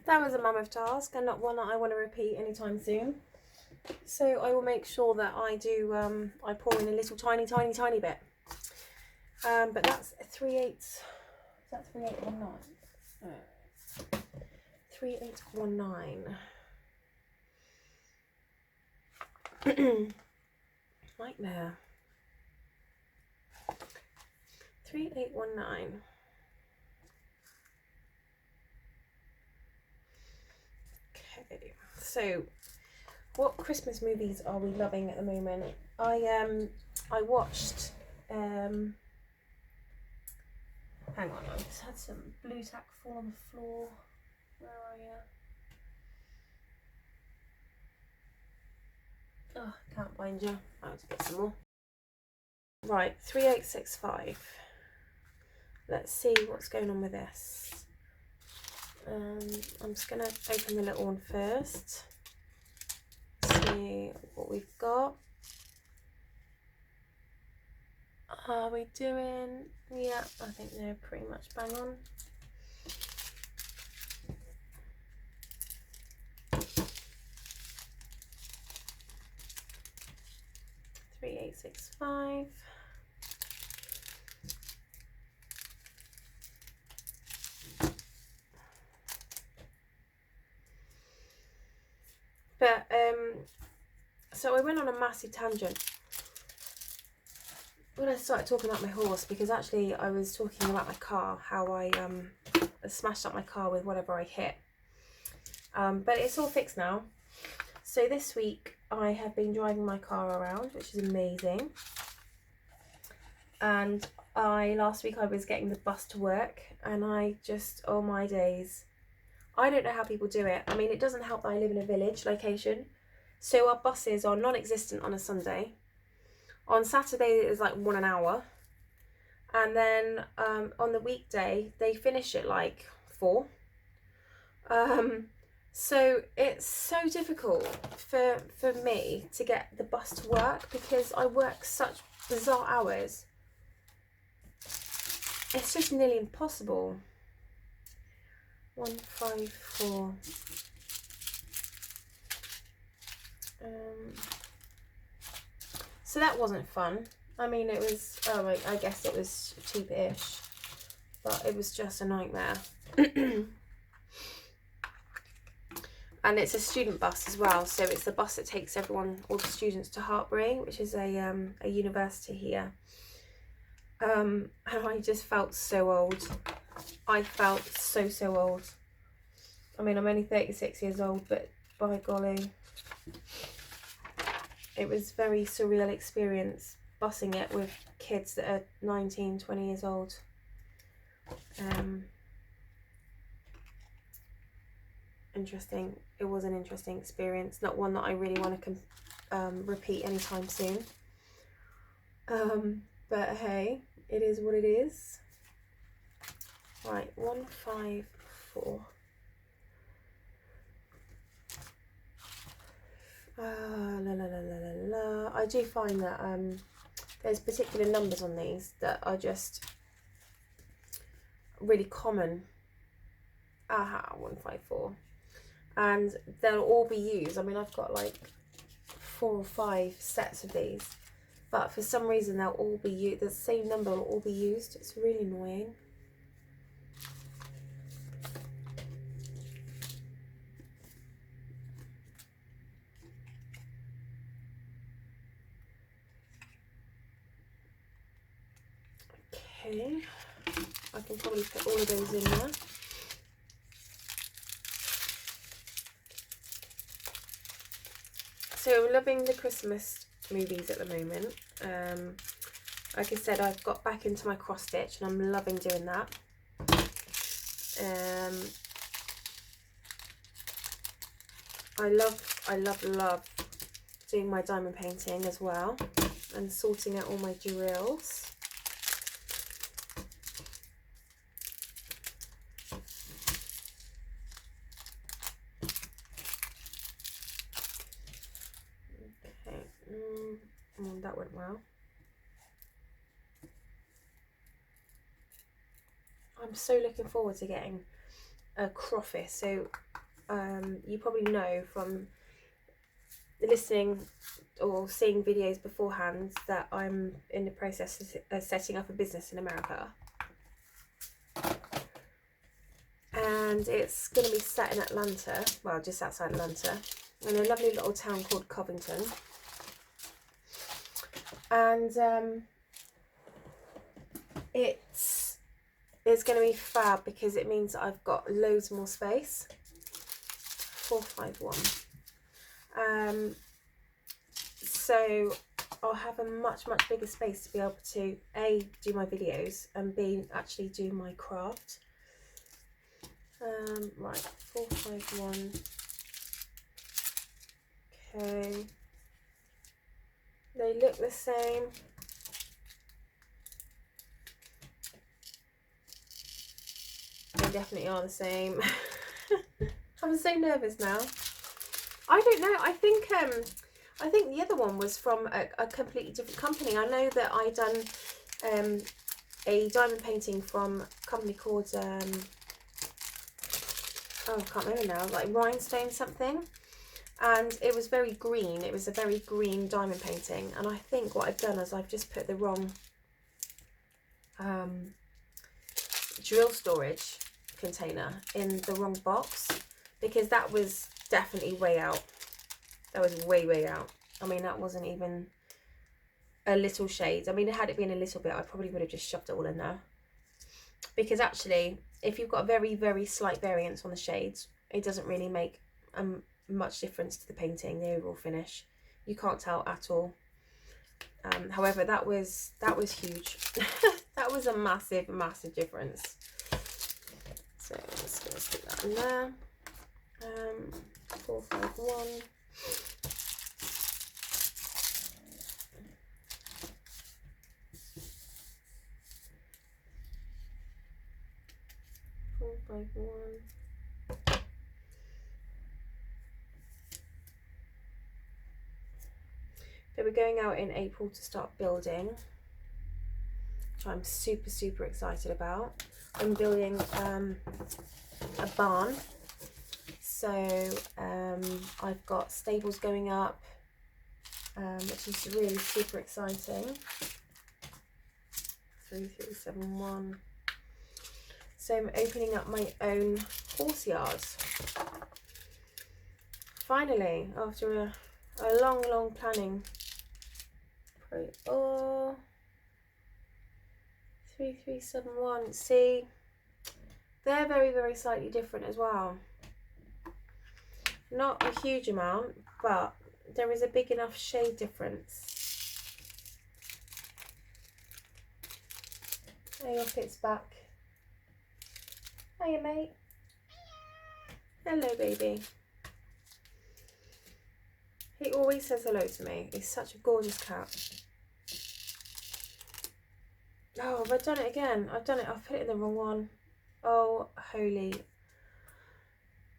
That was a mammoth task, and not one that I want to repeat anytime soon. So I will make sure that I do, I pour in a little tiny bit. But that's 38, is that 3819? 3819. Nightmare. 3819. Okay, so what Christmas movies are we loving at the moment? I watched hang on, I just had some blue tack fall on the floor. Where are you? Oh, can't find you. I have to get some more. Right, 3865. let's see what's going on with this. I'm just going to open the little one first. See what we've got. Are we doing? Yeah, I think they're pretty much bang on. $3,865. But so I went on a massive tangent when I started talking about my horse, because actually I was talking about my car, how I smashed up my car with whatever I hit. But it's all fixed now. So this week I have been driving my car around, which is amazing. And last week I was getting the bus to work, and I just, oh my days. I don't know how people do it. I mean, it doesn't help that I live in a village location. So our buses are non-existent on a Sunday. On Saturday it was like 1 hour. And then on the weekday they finish at like 4. So it's so difficult for me to get the bus to work, because I work such bizarre hours. It's just nearly impossible. 154. So that wasn't fun. I mean, it was, I guess it was cheap-ish, but it was just a nightmare. And it's a student bus as well, so it's the bus that takes all the students to Hartbury, which is a university here. And I just felt so old. I felt so old. I mean, I'm only 36 years old, but by golly, it was a very surreal experience bussing it with kids that are 19, 20 years old. Interesting. It was an interesting experience, not one that I really want to repeat anytime soon. But hey, it is what it is. Right, 154. I do find that there's particular numbers on these that are just really common. 154. And they'll all be used. I mean, I've got like 4 or 5 sets of these, but for some reason they'll all be used. The same number will all be used. It's really annoying. Okay, I can probably put all of those in there. So I'm loving the Christmas movies at the moment. Like I said, I've got back into my cross stitch and I'm loving doing that. I love doing my diamond painting as well, and sorting out all my jewels. That went well. I'm so looking forward to getting a crawfish. So you probably know from listening or seeing videos beforehand that I'm in the process of setting up a business in America. And it's going to be set in Atlanta, well, just outside Atlanta, in a lovely little town called Covington. And it's going to be fab, because it means that I've got loads more space. 451. So I'll have a much bigger space to be able to A, do my videos, and B, actually do my craft. Right, 451. Okay. They look the same. definitely are the same. I'm so nervous now. I don't know. I think the other one was from a completely different company. I know that I done a diamond painting from a company called oh, I can't remember now, like Rhinestone something, and it was very green. It was a very green diamond painting, and I think what I've done is I've just put the wrong drill storage container in the wrong box, because that was definitely way out. That was way out. I mean, that wasn't even a little shade. I mean, had it been a little bit, I probably would have just shoved it all in there, because actually if you've got a very slight variance on the shades, it doesn't really make much difference to the painting, the overall finish. You can't tell at all. However, that was huge. That was a massive difference. So I'm just going to stick that in there. 451. So we're going out in April to start building, which I'm super excited about. I'm building a barn, so I've got stables going up, which is really super exciting. 3371. So I'm opening up my own horse yard. Finally, after a long planning. Oh, 3371. See, they're very slightly different as well. Not a huge amount, but there is a big enough shade difference. Hey, your pit's back. Hiya, mate. Hello, baby. He always says hello to me. He's such a gorgeous cat. Oh, have I done it again? I've done it. I've put it in the wrong one. Oh, holy.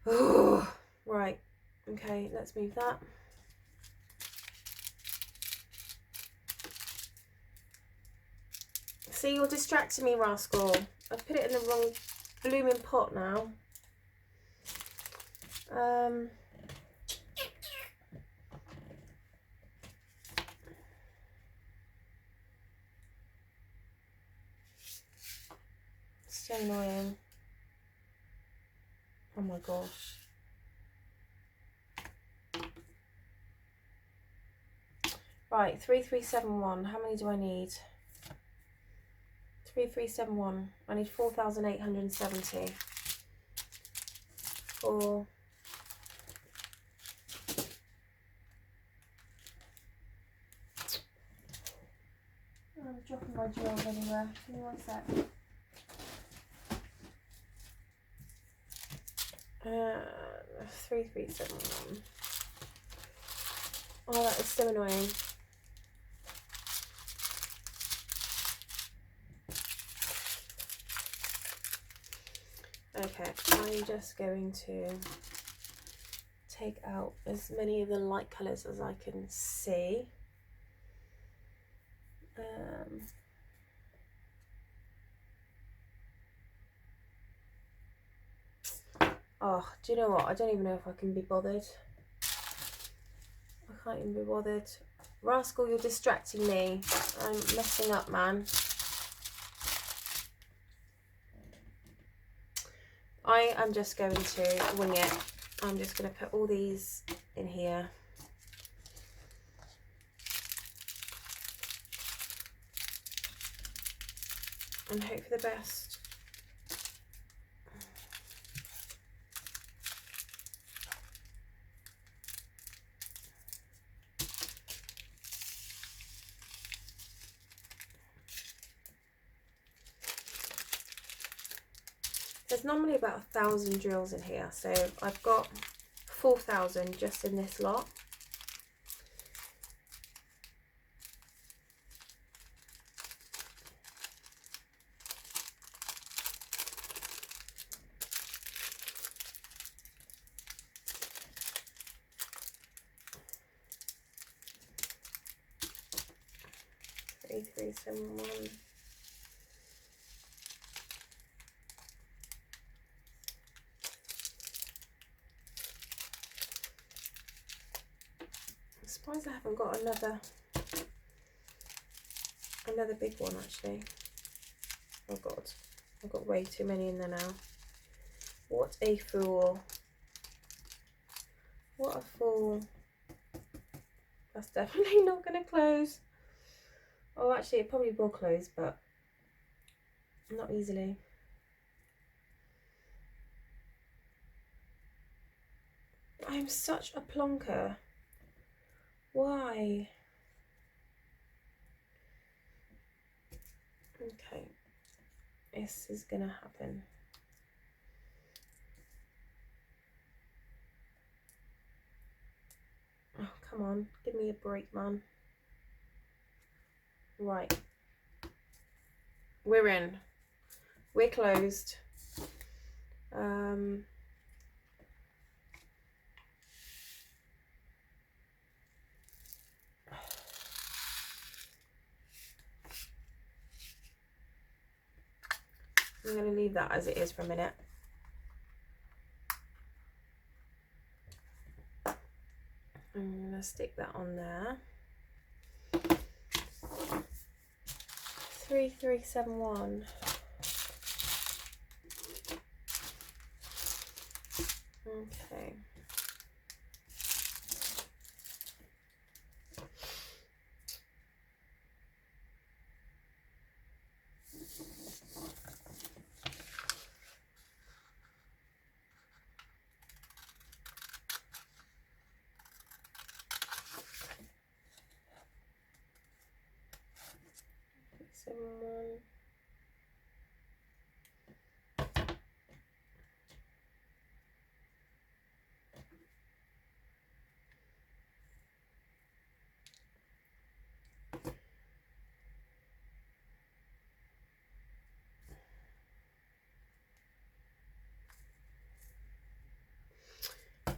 Oh, right. Okay, let's move that. See, you're distracting me, rascal. I've put it in the wrong blooming pot now. So annoying. Oh my gosh. Right, 3371. How many do I need? 3371. I need 4,870. For I'm dropping my drills anywhere. Give me one sec. 3371. Oh, that is so annoying. Okay, I'm just going to take out as many of the light colours as I can see. Oh, do you know what? I don't even know if I can be bothered. I can't even be bothered. Rascal, you're distracting me. I'm messing up, man. I am just going to wing it. I'm just going to put all these in here. And hope for the best. There's normally about 1,000 drills in here, so I've got 4,000 just in this lot. 3371. I'm surprised I haven't got another big one actually. Oh god, I've got way too many in there now. What a fool. What a fool. That's definitely not going to close. Oh, actually, it probably will close, but not easily. I'm such a plonker. Why? Okay. This is going to happen. Oh, come on. Give me a break, man. Right. We're in. We're closed. I'm going to leave that as it is for a minute. I'm going to stick that on there. 3371. Okay. Someone.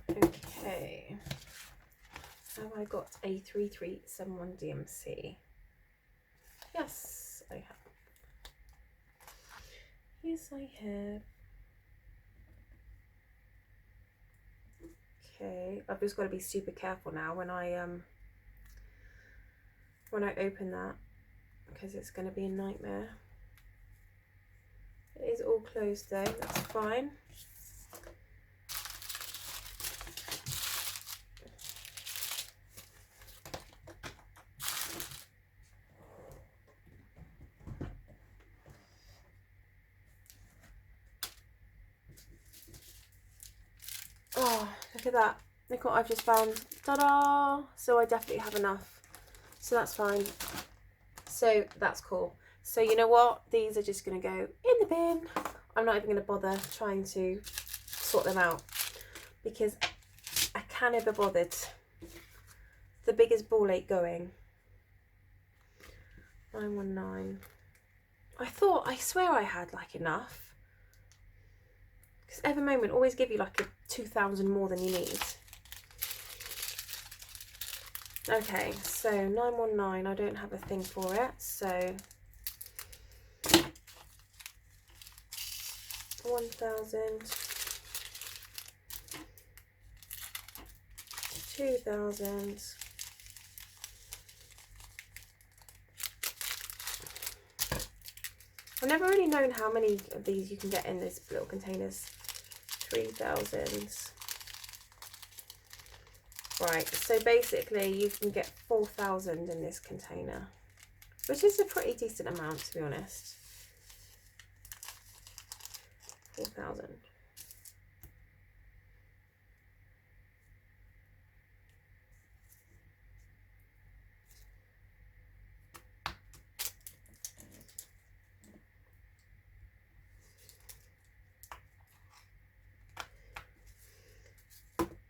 Okay. Have I got a 3371 DMC? Yes, I have. Yes, I have. Okay, I've just got to be super careful now when I open that, because it's going to be a nightmare. It is all closed though, that's fine. Oh, look at that. Look what I've just found. Ta-da! So I definitely have enough. So that's fine. So that's cool. So you know what? These are just going to go in the bin. I'm not even going to bother trying to sort them out because I can't be bothered. The biggest ball ache going. 919. I swear I had like enough. Because every moment always give you like a 2,000 more than you need. Okay, so 919, I don't have a thing for it, so 1,000, 2,000, I've never really known how many of these you can get in these little containers. 3,000. Right, so basically you can get 4,000 in this container, which is a pretty decent amount to be honest. 4,000.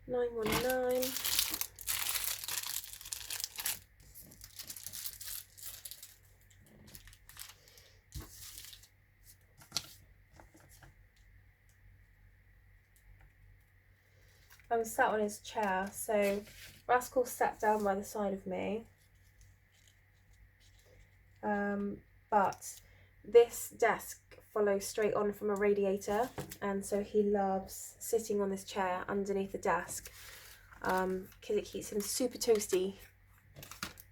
$919. I'm sat on his chair, so Rascal sat down by the side of me. but this desk follows straight on from a radiator, and so he loves sitting on this chair underneath the desk because it keeps him super toasty,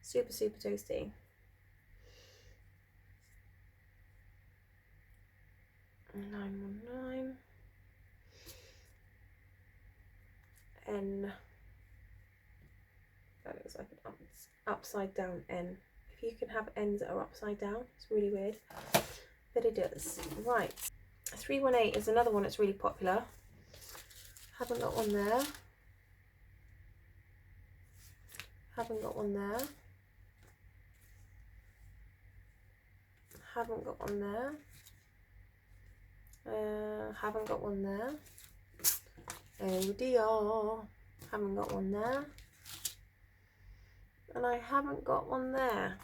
super toasty. (919) N. That looks like an upside down N. If you can have N's that are upside down, it's really weird, but it does. Right, 318 is another one that's really popular. Haven't got one there. Haven't got one there. Haven't got one there. Haven't got one there. Oh dear. Haven't got one there. And I haven't got one there.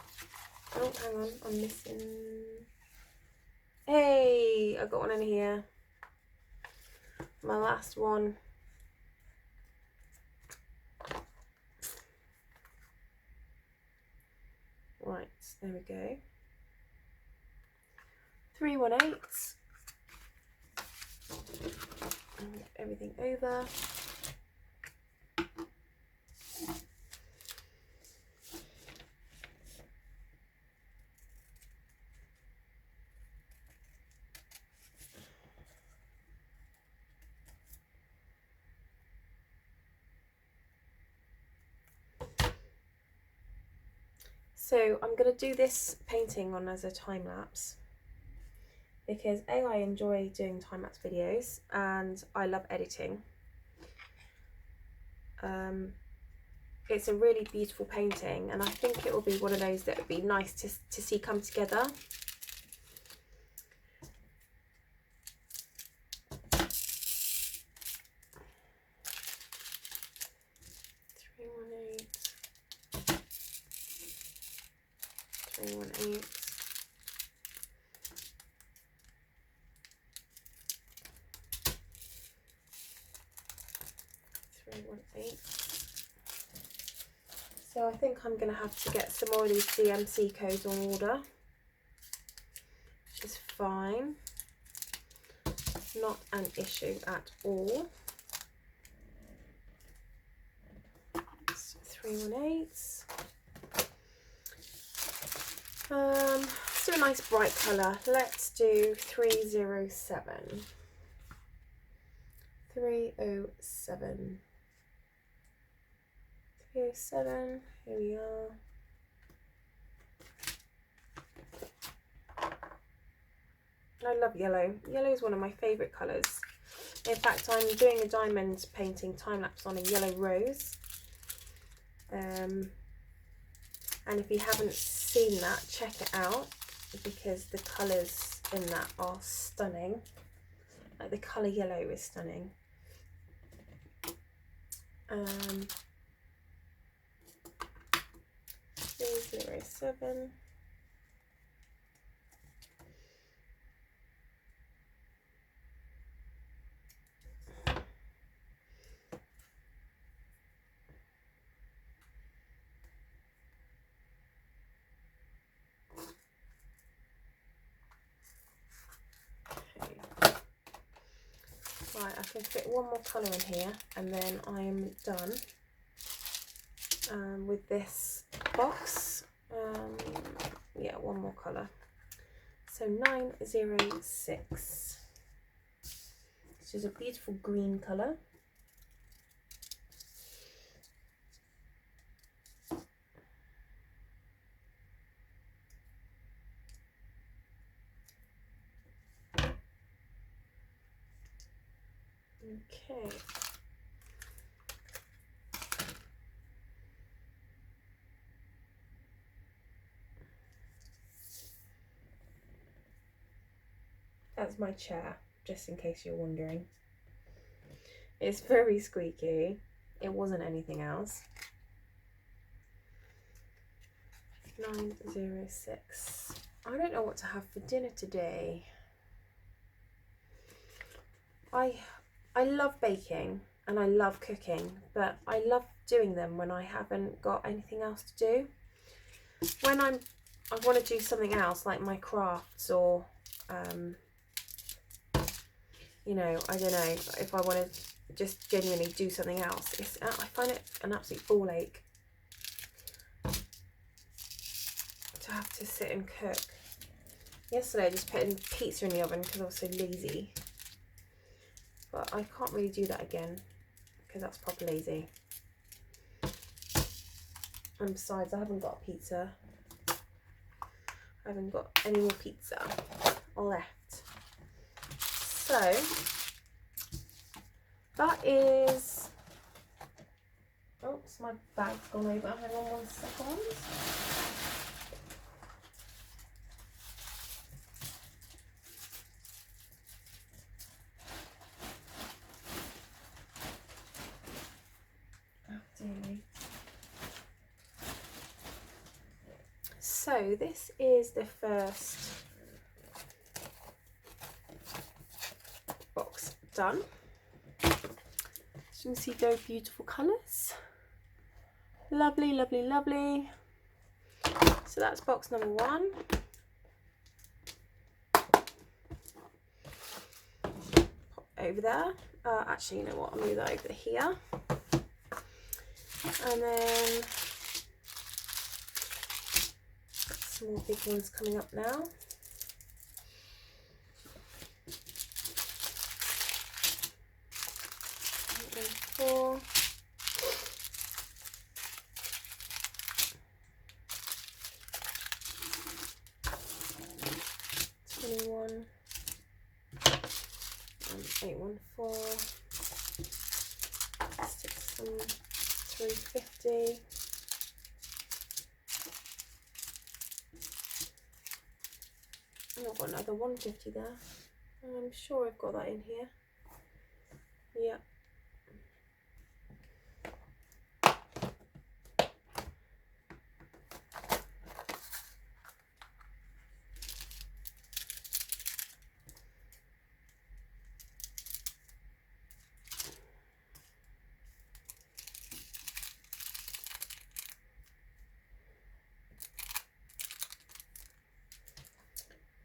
Oh, hang on, I'm missing. Hey, I got one in here. My last one. Right, there we go. 318. And everything over. So I'm going to do this painting on as a time lapse because A, I enjoy doing time lapse videos and I love editing. It's a really beautiful painting and I think it will be one of those that would be nice to see come together. So I think I'm going to have to get some more of these CMC codes on order, which is fine, not an issue at all. So 318. Let's do a nice bright colour. Let's do 307. 307. 307, here we are. I love yellow. Yellow is one of my favourite colours. In fact, I'm doing a diamond painting time lapse on a yellow rose. And if you haven't seen that, check it out because the colours in that are stunning. Like the colour yellow is stunning. 307. Right, I can fit one more colour in here and then I'm done with this box. Yeah, one more colour. So 906, which is a beautiful green colour. Okay. That's my chair, just in case you're wondering. It's very squeaky. It wasn't anything else. 906. I don't know what to have for dinner today. I love baking and I love cooking, but I love doing them when I haven't got anything else to do. When I'm I want to do something else, like my crafts, or you know, I don't know, if I want to just genuinely do something else. I find it an absolute ball ache to have to sit and cook. Yesterday I just put in pizza in the oven because I was so lazy, but I can't really do that again because that's proper lazy. And besides, I haven't got a pizza. I haven't got any more pizza left. So that is, oops, my bag's gone over. Hang on 1 second. So this is the first box done. As you can see, very beautiful colours. Lovely, lovely, lovely. So that's box number 1. Pop over there. Actually, you know what? I'll move that over here. And then some more big ones coming up now. Four. 21. 814. Stick some 350. I've got another 150 there. I'm sure I've got that in here. Yeah.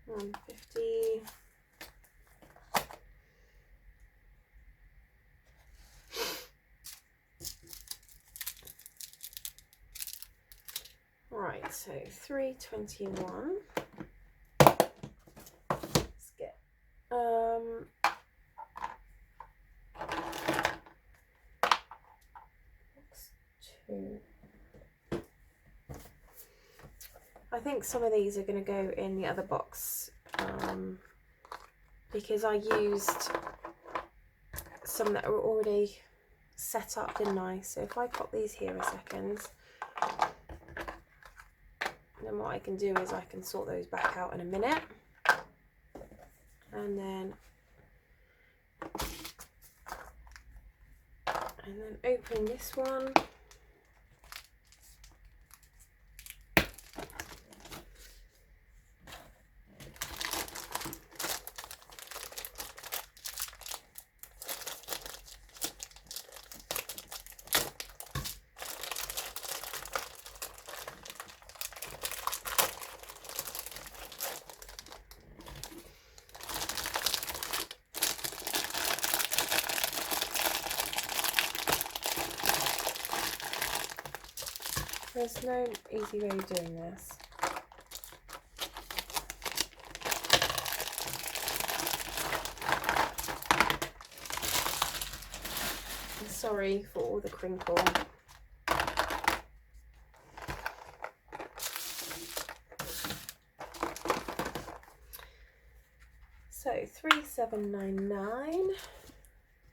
$150. Right, so 321. Let's get box 2. I think some of these are going to go in the other box because I used some that were already set up, didn't I? So if I pop these here a second, then what I can do is I can sort those back out in a minute. And then open this one. There's no easy way of doing this. I'm sorry for all the crinkle. So 3799,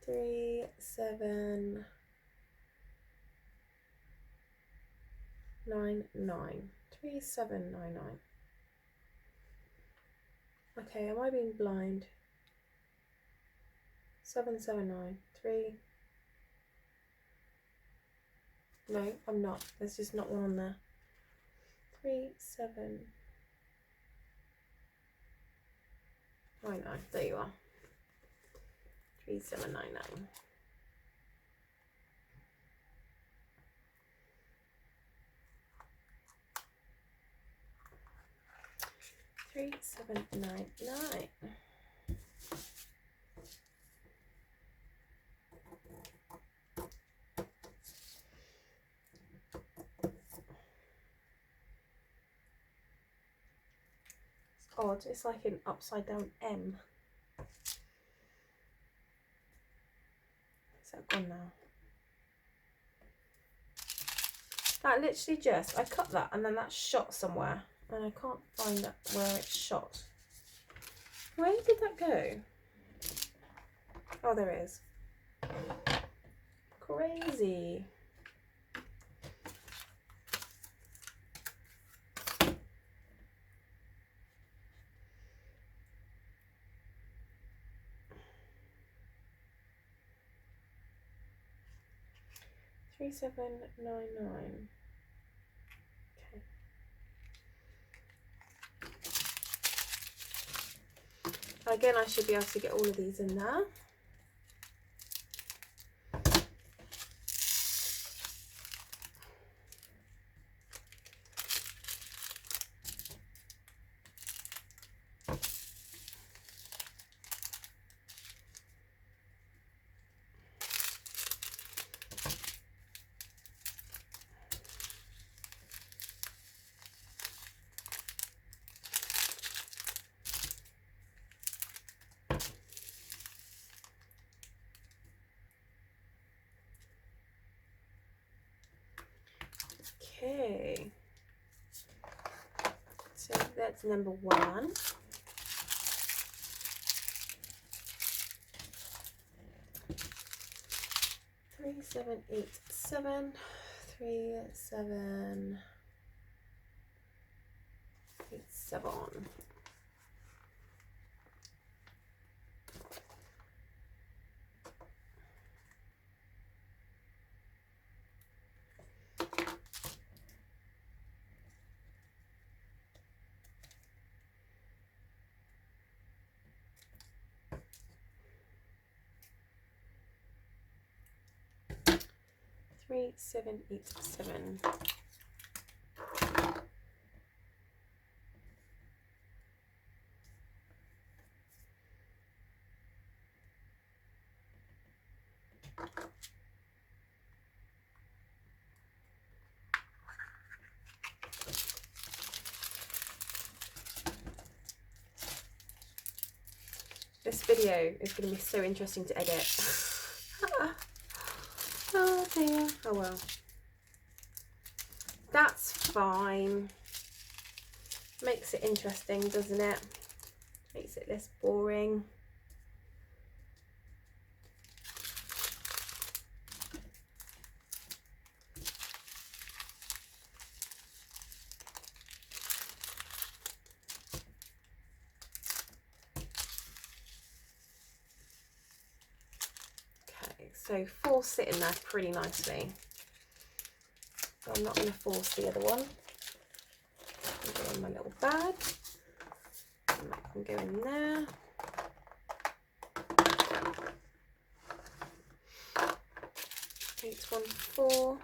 3799, 3799. Okay, am I being blind? 7793. No, I'm not. There's just not one on there. 3799. There you are. 3799. 3799. It's odd, it's like an upside down M. Is that gone now? That literally just, I cut that and then that shot somewhere and I can't find that where it shot. Where did that go? Oh, there it is. Crazy. $3799. Okay. Again, I should be able to get all of these in there. Okay, so that's number 1. Three, 7, 8, 7, 3, 7, 8, 7. Three, 7, 8, 7. This video is going to be so interesting to edit. Oh dear. Oh well. That's fine. Makes it interesting, doesn't it? Makes it less boring. So 4 sitting there pretty nicely. So I'm not going to force the other one. I'll go in my little bag. And that can go in there. 8, 1, 4.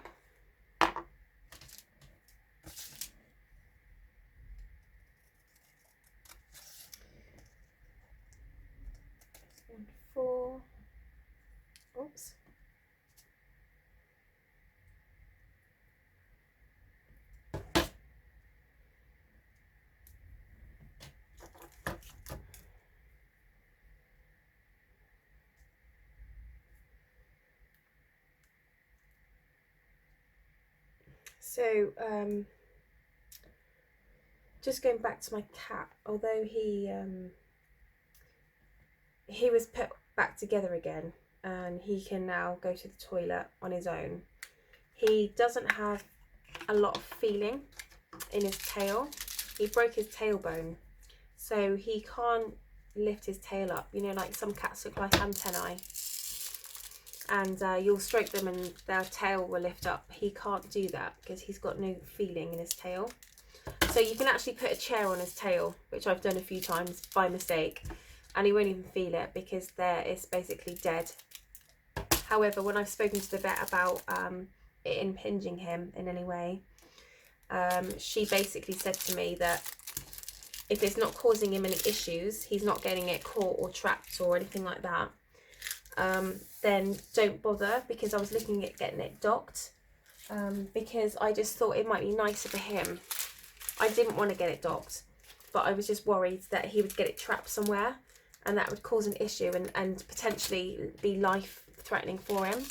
Oops. So, just going back to my cat, although he was put back together again and he can now go to the toilet on his own, he doesn't have a lot of feeling in his tail. He broke his tailbone, so he can't lift his tail up. You know, like some cats look like antennae, and you'll stroke them and their tail will lift up. He can't do that because he's got no feeling in his tail. So you can actually put a chair on his tail, which I've done a few times by mistake, and he won't even feel it because it's basically dead. However, when I've spoken to the vet about it impinging him in any way, she basically said to me that if it's not causing him any issues, he's not getting it caught or trapped or anything like that, then don't bother, because I was looking at getting it docked, because I just thought it might be nicer for him. I didn't want to get it docked, but I was just worried that he would get it trapped somewhere and that would cause an issue and potentially be life-threatening for him.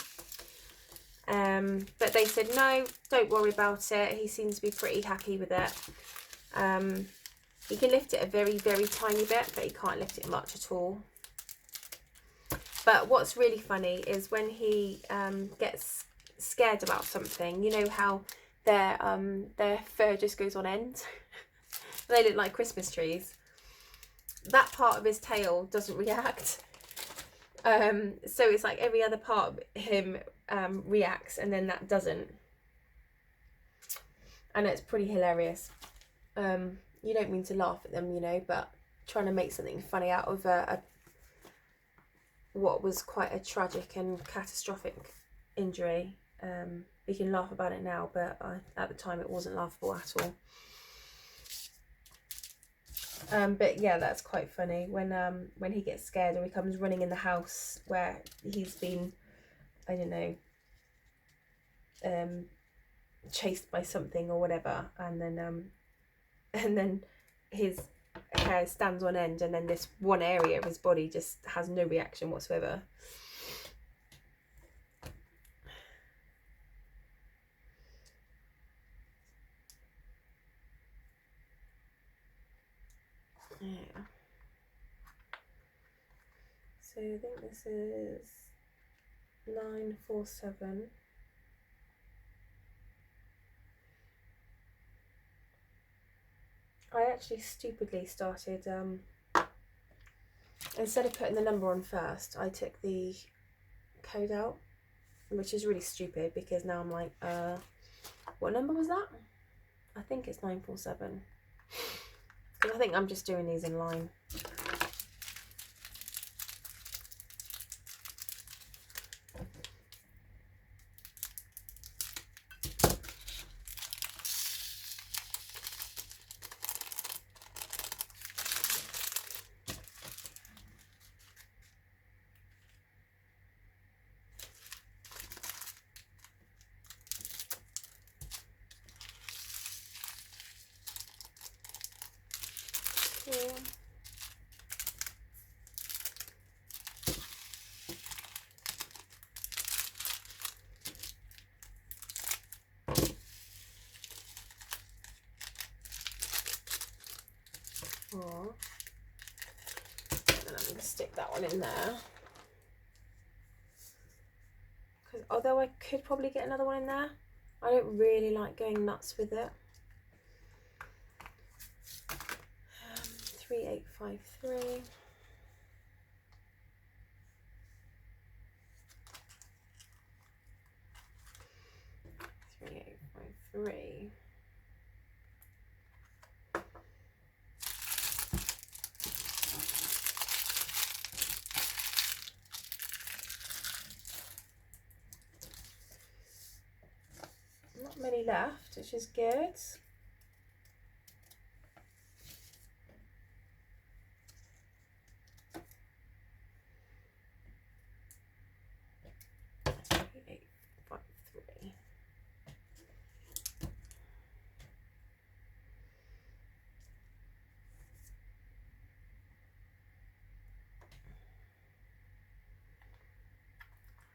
But they said, no, don't worry about it. He seems to be pretty happy with it. He can lift it a very, very tiny bit, but he can't lift it much at all. But what's really funny is when he gets scared about something, you know how their fur just goes on end? They look like Christmas trees. That part of his tail doesn't react. So it's like every other part of him reacts, and then that doesn't. And it's pretty hilarious. You don't mean to laugh at them, you know, but trying to make something funny out of what was quite a tragic and catastrophic injury. We can laugh about it now, but at the time it wasn't laughable at all. But yeah, that's quite funny when he gets scared or he comes running in the house where he's been, I don't know, chased by something or whatever, and then his hair stands on end, and then this one area of his body just has no reaction whatsoever. Yeah. So I think this is 947. I actually stupidly started, instead of putting the number on first, I took the code out, which is really stupid, because now I'm like, what number was that? I think it's 947. Because I think I'm just doing these in line. Yeah. Oh. And then I'm going to stick that one in there. Because although I could probably get another one in there, I don't really like going nuts with it. 3853. Three. Not many left, which is good.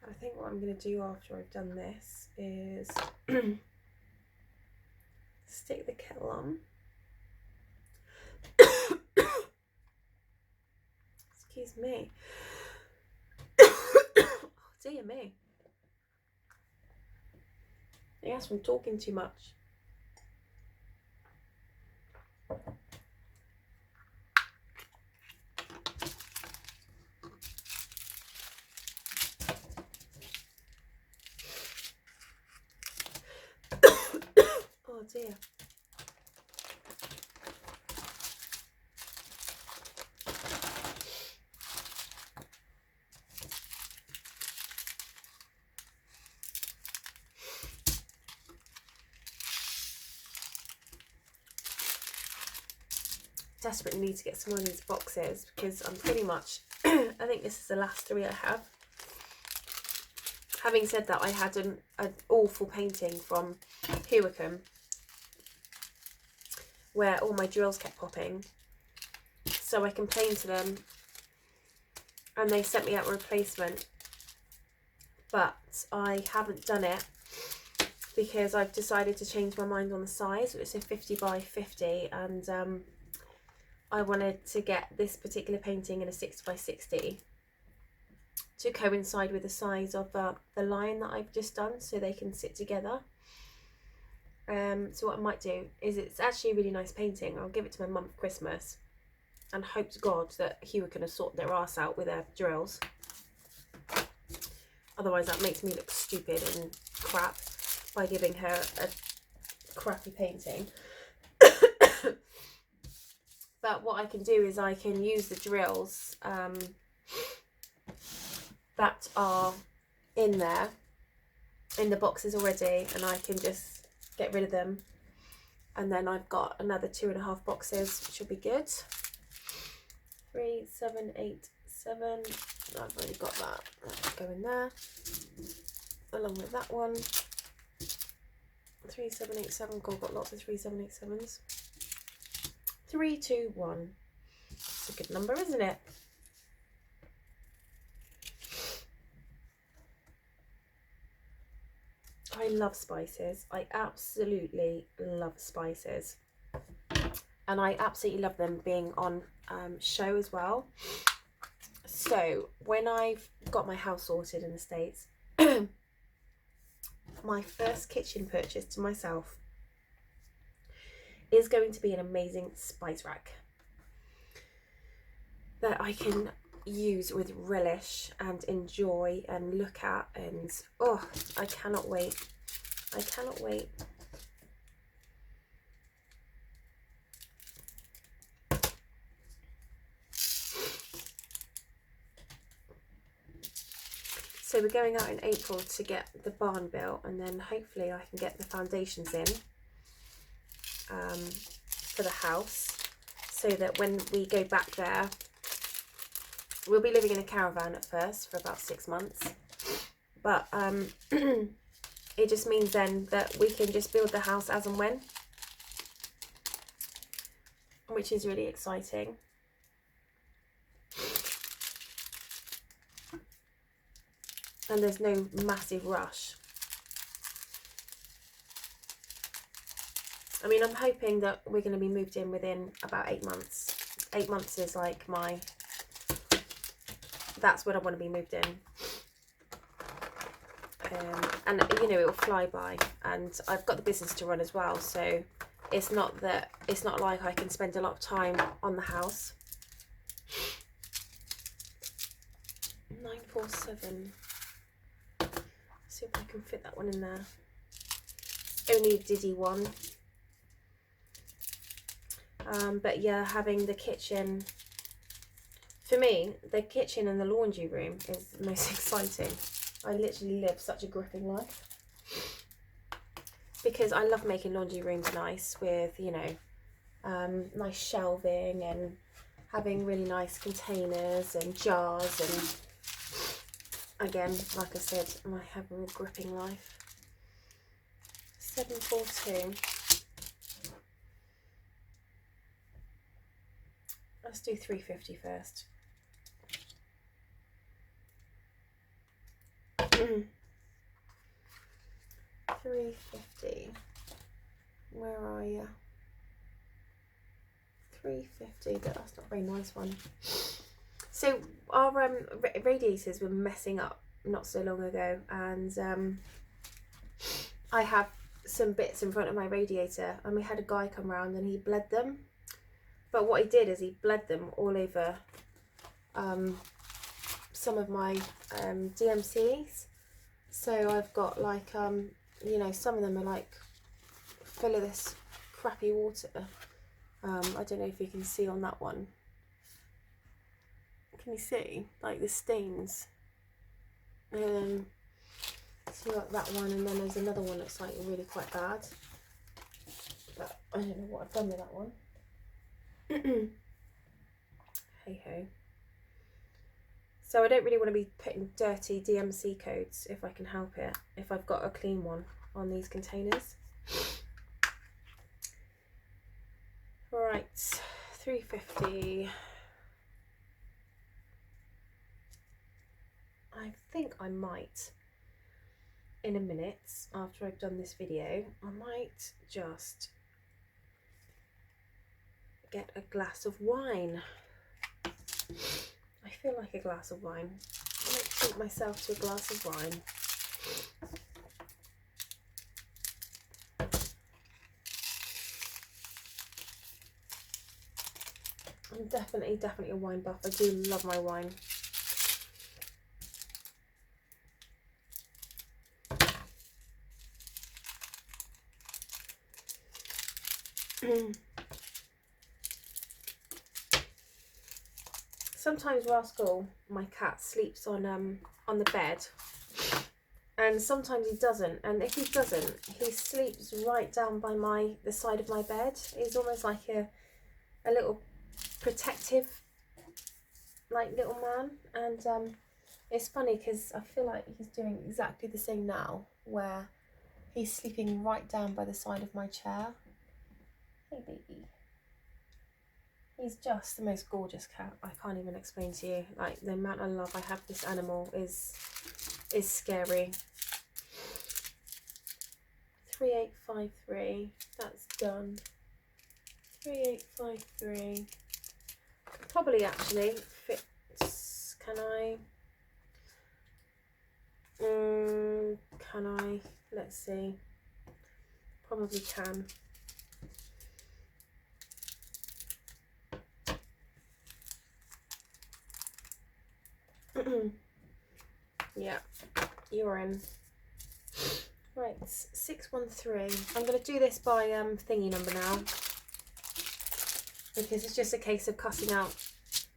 I think what I'm going to do after I've done this is stick the kettle on. Excuse me. Oh, dear me. I guess I'm talking too much. Oh dear. desperately need to get some more of these boxes because I'm pretty much, I think this is the last 3 I have. Having said that, I had an awful painting from Hurricane where all my drills kept popping, so I complained to them and they sent me out a replacement, but I haven't done it because I've decided to change my mind on the size. It's a 50 by 50 and I wanted to get this particular painting in a 60 by 60 to coincide with the size of the line that I've just done, so they can sit together. So what I might do is, it's actually a really nice painting. I'll give it to my mum for Christmas and hope to God that Hugh can sort their arse out with their drills. Otherwise that makes me look stupid and crap by giving her a crappy painting. But what I can do is I can use the drills that are in there, in the boxes already, and I can just get rid of them. And then I've got another 2.5 boxes, which will be good. 3, 7, 8, 7. I've already got that. That'll go in there, along with that one. 3, 7, 8, 7. God, I've got lots of 3, 7, 8, 7s. 3, 2, 1. It's a good number, isn't it? I love spices. I absolutely love spices. And I absolutely love them being on show as well. So when I've got my house sorted in the States, my first kitchen purchase to myself is going to be an amazing spice rack that I can use with relish and enjoy and look at, and oh, I cannot wait. I cannot wait. So we're going out in April to get the barn built, and then hopefully I can get the foundations in for the house, so that when we go back there, we'll be living in a caravan at first for about 6 months, but it just means then that we can just build the house as and when, which is really exciting. And there's no massive rush. I mean, I'm hoping that we're going to be moved in within about 8 months. 8 months is like that's when I want to be moved in. And you know, it will fly by, and I've got the business to run as well, so it's not like I can spend a lot of time on the house. 947. See if I can fit that one in there. Only a diddy one. But yeah, having the kitchen, for me, the kitchen and the laundry room is the most exciting. I literally live such a gripping life because I love making laundry rooms nice with, you know, nice shelving and having really nice containers and jars, and again, like I said, I have a real gripping life. 742. Let's do 350 first. 350. Where are you? 350, but that's not a very nice one. So our radiators were messing up not so long ago, and I have some bits in front of my radiator, and we had a guy come around and he bled them. But what he did is he bled them all over some of my DMCs. So I've got like, you know, some of them are like full of this crappy water. I don't know if you can see on that one. Can you see? Like the stains. See like that one, and then there's another one that's like really quite bad. But I don't know what I've done with that one. Hey ho. So I don't really want to be putting dirty DMC codes if I can help it, if I've got a clean one on these containers. Right, 350. I think I might, in a minute after I've done this video, I might just get a glass of wine. I feel like a glass of wine. I might treat myself to a glass of wine. I'm definitely a wine buff. I do love my wine. Sometimes Rascal, my cat, sleeps on the bed, and sometimes he doesn't. And if he doesn't, he sleeps right down by the side of my bed. He's almost like a little protective, like, little man. And it's funny because I feel like he's doing exactly the same now, where he's sleeping right down by the side of my chair. Hey baby. He's just the most gorgeous cat. I can't even explain to you. Like, the amount of love I have for this animal is scary. 3853. That's done. 3853. Probably actually fits. Can I? Can I? Let's see. Probably can. Yeah, you're in. Right, 613. I'm going to do this by thingy number now, because it's just a case of cutting out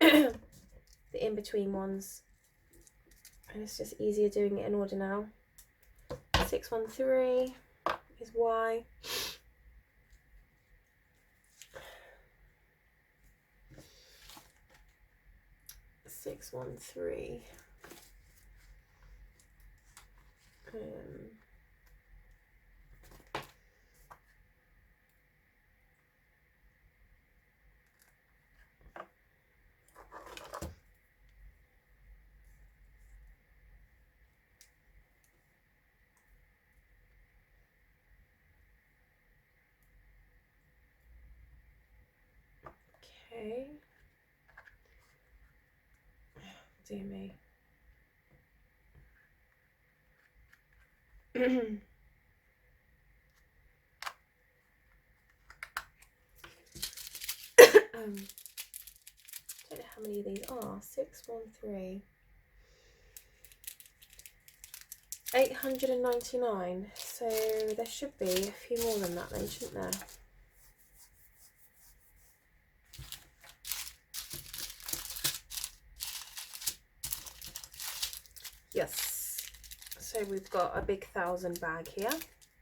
the in-between ones, and it's just easier doing it in order now. 613 is Y. 613. Okay. Dear me. Don't know how many of these are. 613. 899. So there should be a few more than that then, shouldn't there? Yes. So we've got a big 1,000 bag here.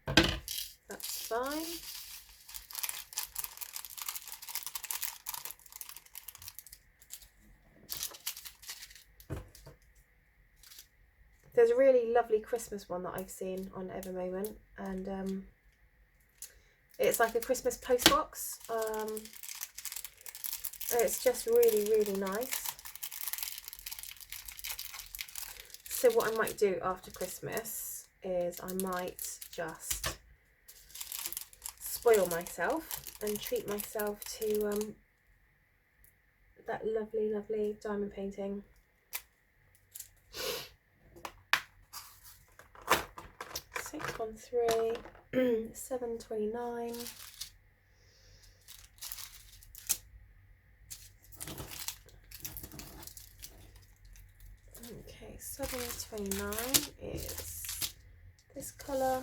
That's fine. There's a really lovely Christmas one that I've seen on Evermoment, and it's like a Christmas post box. It's just really nice. So what I might do after Christmas is I might just spoil myself and treat myself to that lovely diamond painting. 613, 729. Okay, 729 is this colour.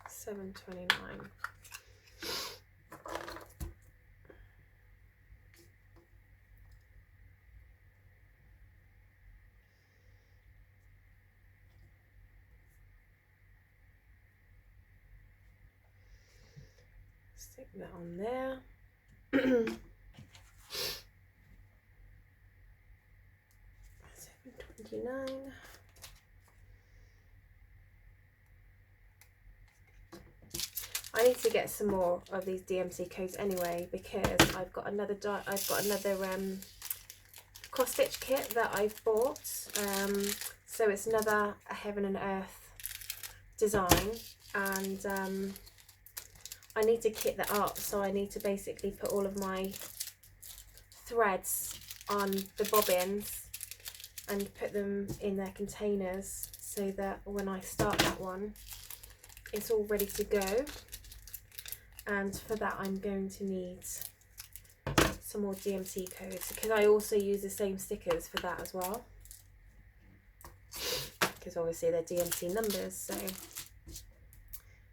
$7.29. Stick that on there. 729. I need to get some more of these DMC codes anyway, because I've got another cross stitch kit that I've bought. So it's another Heaven and Earth design, and I need to kit that up. So I need to basically put all of my threads on the bobbins and put them in their containers, so that when I start that one, it's all ready to go. And for that, I'm going to need some more DMC codes, because I also use the same stickers for that as well, because obviously they're DMC numbers. So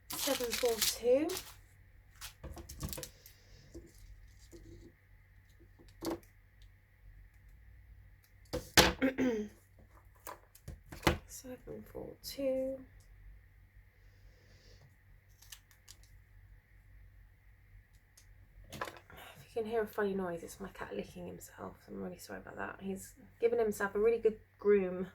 742. Seven, 4, 2. If you can hear a funny noise, it's my cat licking himself. I'm really sorry about that. He's given himself a really good groom.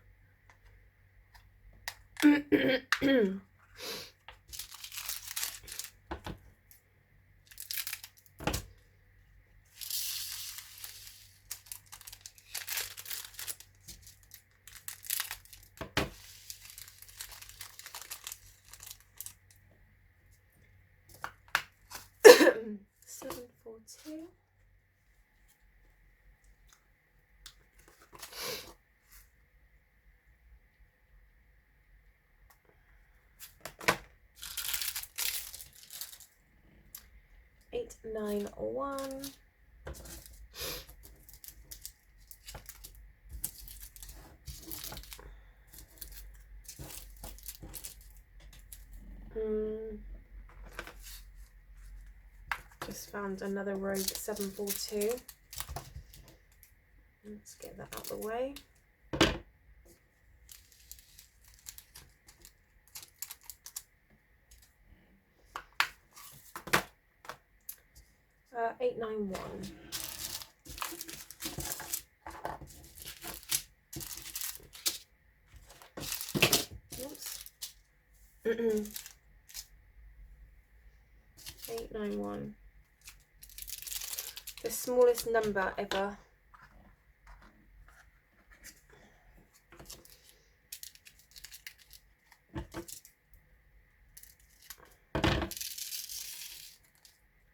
742. Eight, 9, 1. Just found another rogue 742. Let's get that out of the way. Uh, 891. Oops. 891. The smallest number ever.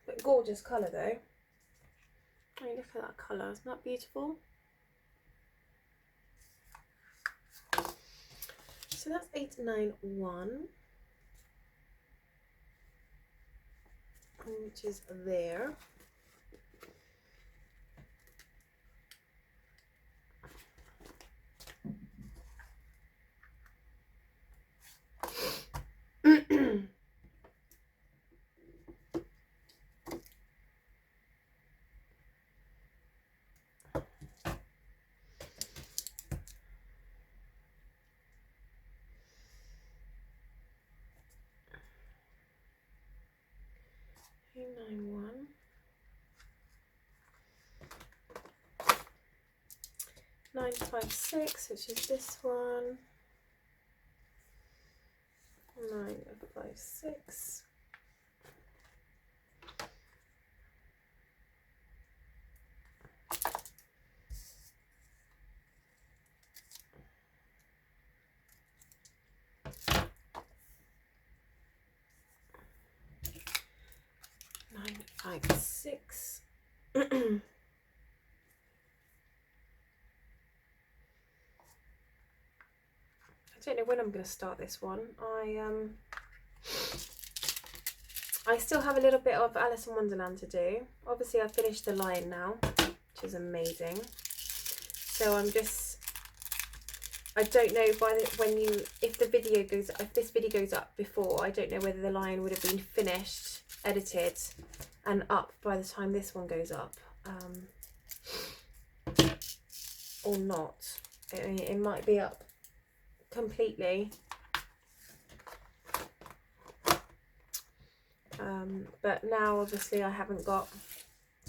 But gorgeous colour though. Oh, look at that colour, isn't that beautiful? So that's 891, which is there. One 956, which is this one. 956. Nine, 5, 6. I don't know when I'm going to start this one. I still have a little bit of Alice in Wonderland to do. Obviously I've finished the line now, which is amazing. So I don't know if this video goes up before, I don't know whether the line would have been finished, edited and up by the time this one goes up, or not. It might be up completely, But now obviously I haven't got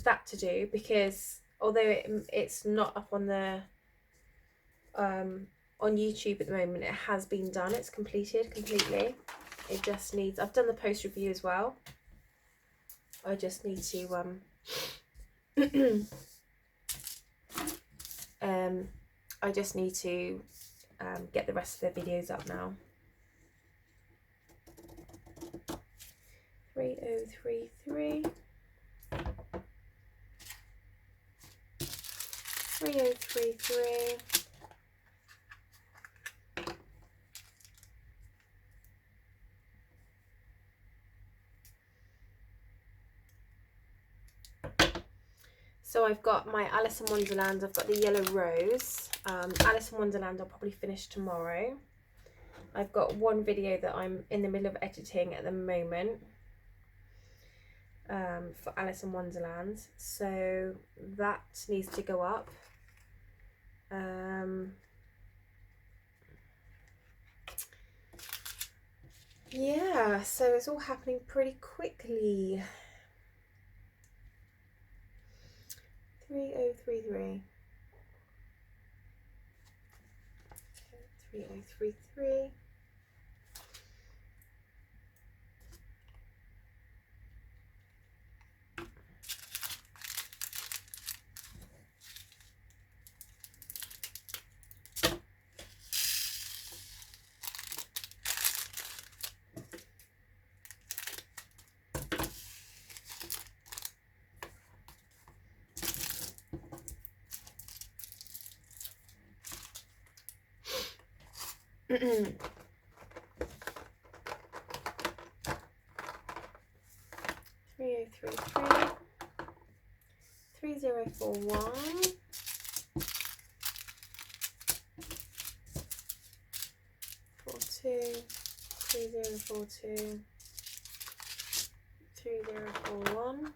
that to do, because although it's not up on the on YouTube at the moment, it has been done. It's completed completely. It just needs, I've done the post review as well. I just need to I just need to get the rest of the videos up now. 3033 3033 So I've got my Alice in Wonderland, I've got the Yellow Rose. Alice in Wonderland I'll probably finish tomorrow. I've got one video that I'm in the middle of editing at the moment for Alice in Wonderland, so that needs to go up. Yeah, so it's all happening pretty quickly. 3033 3033 3033 3041 42 3042 3041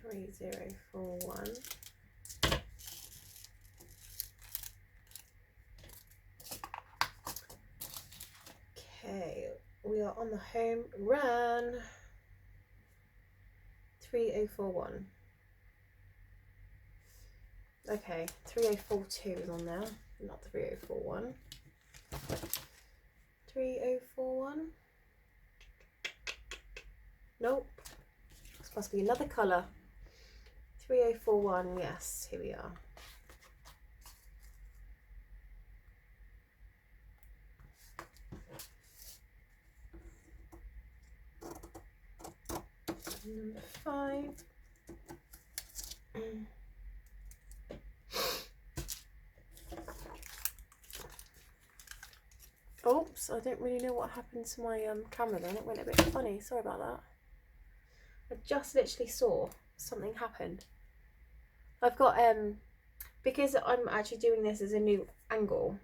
3041. Okay, we are on the home run. 3041. Okay, 3042 is on there, not 3041. 3041. Nope. This must be another colour. 3041, yes, here we are. Number 5. Oops, I don't really know what happened to my camera then. It went a bit funny. Sorry about that. I just literally saw something happen. I've got because I'm actually doing this as a new angle.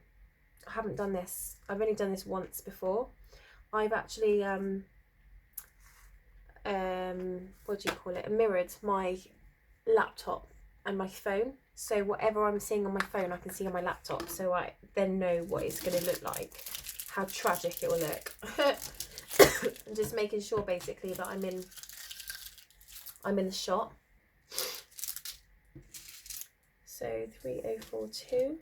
I haven't done this. I've only done this once before. I've actually what do you call it? Mirrored my laptop and my phone. So whatever I'm seeing on my phone, I can see on my laptop. So I then know what it's going to look like, how tragic it will look. I'm just making sure basically that I'm in the shot. So 3042.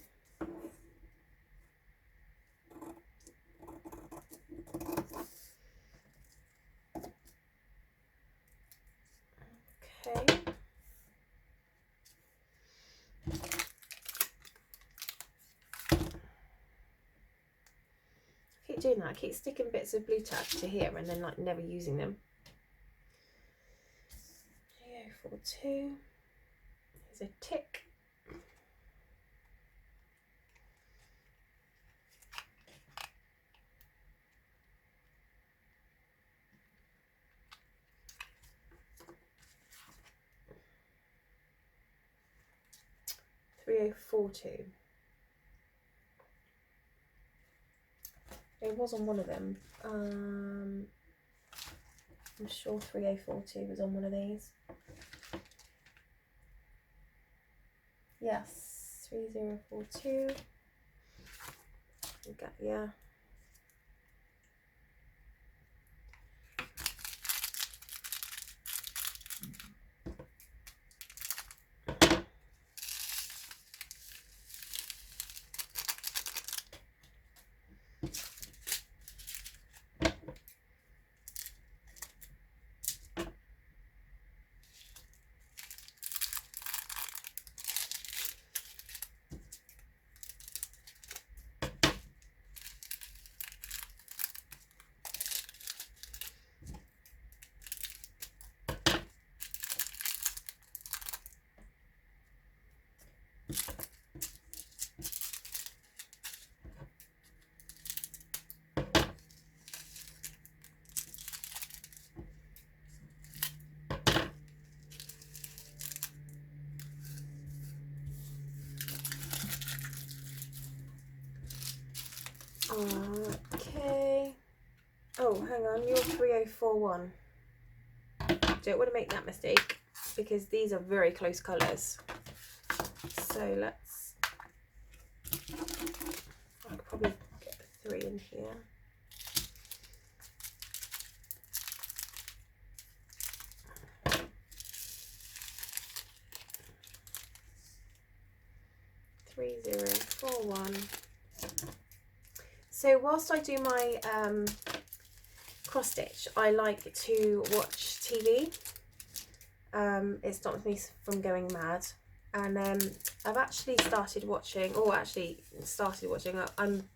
Okay. I keep doing that. I keep sticking bits of blue tack to here and then like never using them. 3042. Here's a tick. 3042. It was on one of them. I'm sure 3042 was on one of these. Yes, 3042. Yeah. Okay. Oh, hang on, you're 3041. Don't want to make that mistake because these are very close colours. So let's, I could probably get a 3 in here. Three, 0, 4, 1. So whilst I do my cross stitch, I like to watch TV. It stops me from going mad. And I've actually started watching, I'm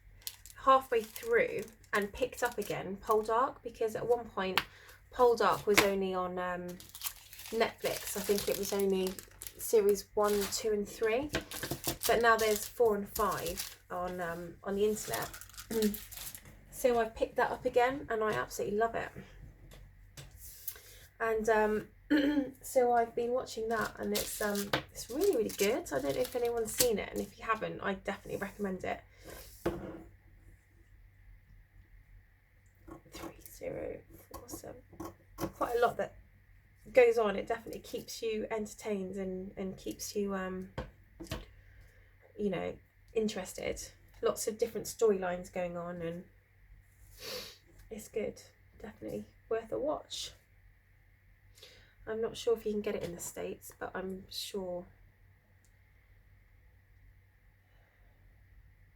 halfway through and picked up again Poldark, because at one point Poldark was only on Netflix. I think it was only series 1, 2 and 3, but now there's 4 and 5 on the internet. So I've picked that up again and I absolutely love it. And so I've been watching that, and it's really, really good. I don't know if anyone's seen it, and if you haven't, I definitely recommend it. 3047. Quite a lot that goes on. It definitely keeps you entertained and keeps you you know, interested. Lots of different storylines going on, and it's good. Definitely worth a watch. I'm not sure if you can get it in the States, but I'm sure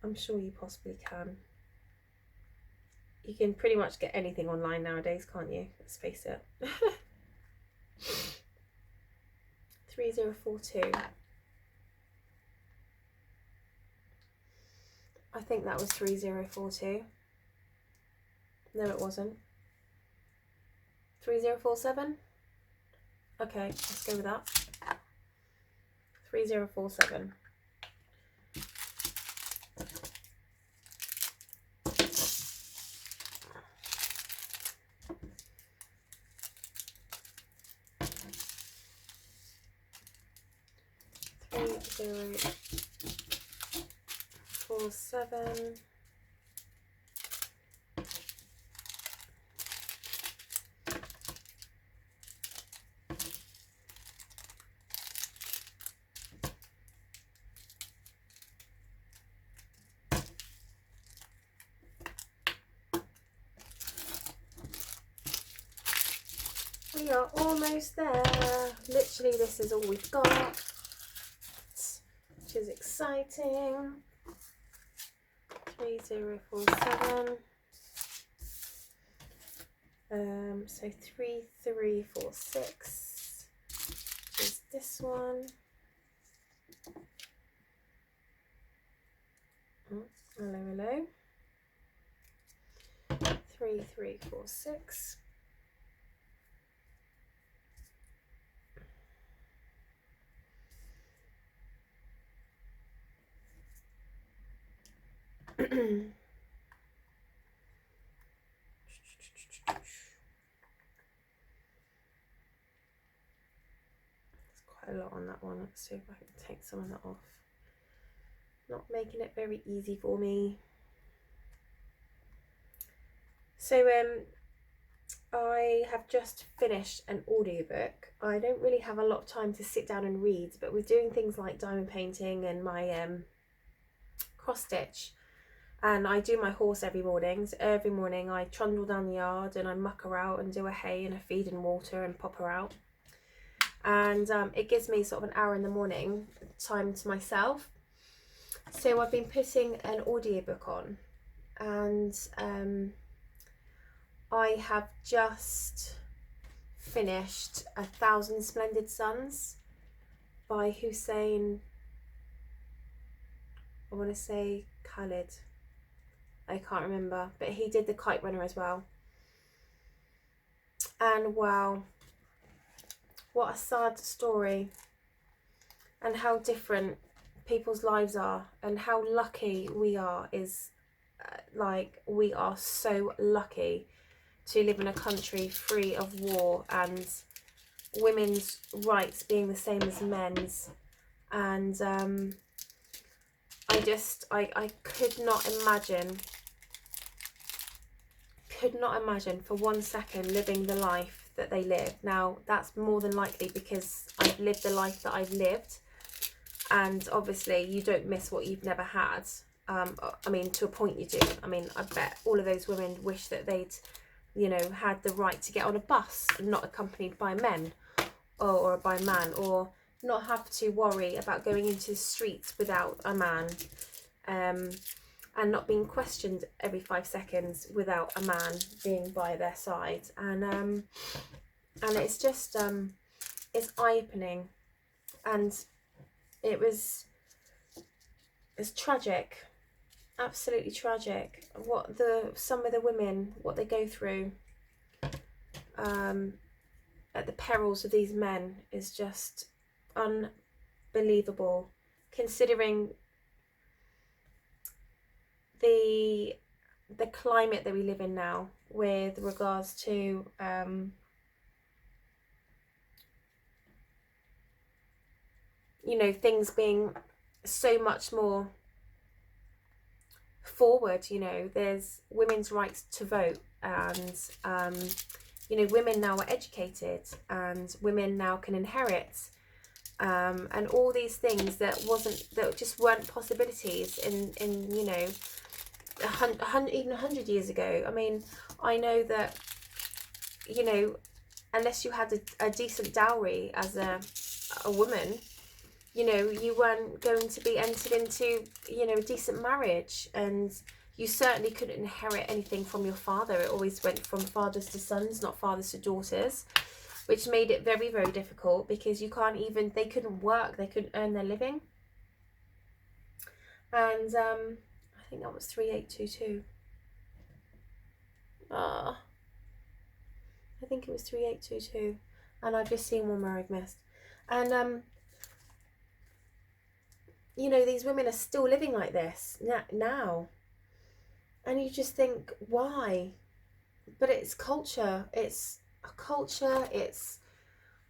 you possibly can. You can pretty much get anything online nowadays, can't you? Let's face it. 3042. I think that was 3042. No, it wasn't. 3047? Okay, let's go with that. 3047. Seven. We are almost there. Literally, this is all we've got, which is exciting. 3047. So 3346 is this one. Oh, hello. 3346. There's quite a lot on that one. Let's see if I can take some of that off. not making it very easy for me. So I have just finished an audiobook. I don't really have a lot of time to sit down and read, but with doing things like diamond painting and my cross stitch, and I do my horse every morning. So every morning I trundle down the yard and I muck her out and do a hay and a feed and water and pop her out. And it gives me sort of an hour in the morning time to myself. So I've been putting an audiobook on, and I have just finished 1,000 Splendid Suns by Hussein, I want to say Khalid, I can't remember, but he did The Kite Runner as well. And wow, what a sad story, and how different people's lives are, and how lucky we are is like, we are so lucky to live in a country free of war and women's rights being the same as men's. And I could not imagine for 1 second living the life that they live. Now that's more than likely because I've lived the life that I've lived, and obviously you don't miss what you've never had. I mean, to a point you do. I mean, I bet all of those women wish that they'd, you know, had the right to get on a bus and not accompanied by men or by a man, or not have to worry about going into the streets without a man, and not being questioned every 5 seconds without a man being by their side. And it's just it's eye-opening, and it's tragic, absolutely tragic, what some of the women, what they go through at the perils of these men is just unbelievable, considering the climate that we live in now with regards to you know, things being so much more forward. You know, there's women's rights to vote, and you know, women now are educated, and women now can inherit, and all these things that just weren't possibilities in you know, even 100 years ago. I mean, I know that, you know, unless you had a decent dowry as a woman, you know, you weren't going to be entered into, you know, a decent marriage, and you certainly couldn't inherit anything from your father. It always went from fathers to sons, not fathers to daughters, which made it very, very difficult, because you can't even, they couldn't work, they couldn't earn their living. And I think that was 3822. I think it was 3822, and I've just seen one where I've missed. And you know, these women are still living like this now, and you just think, why? But it's culture, it's a culture, it's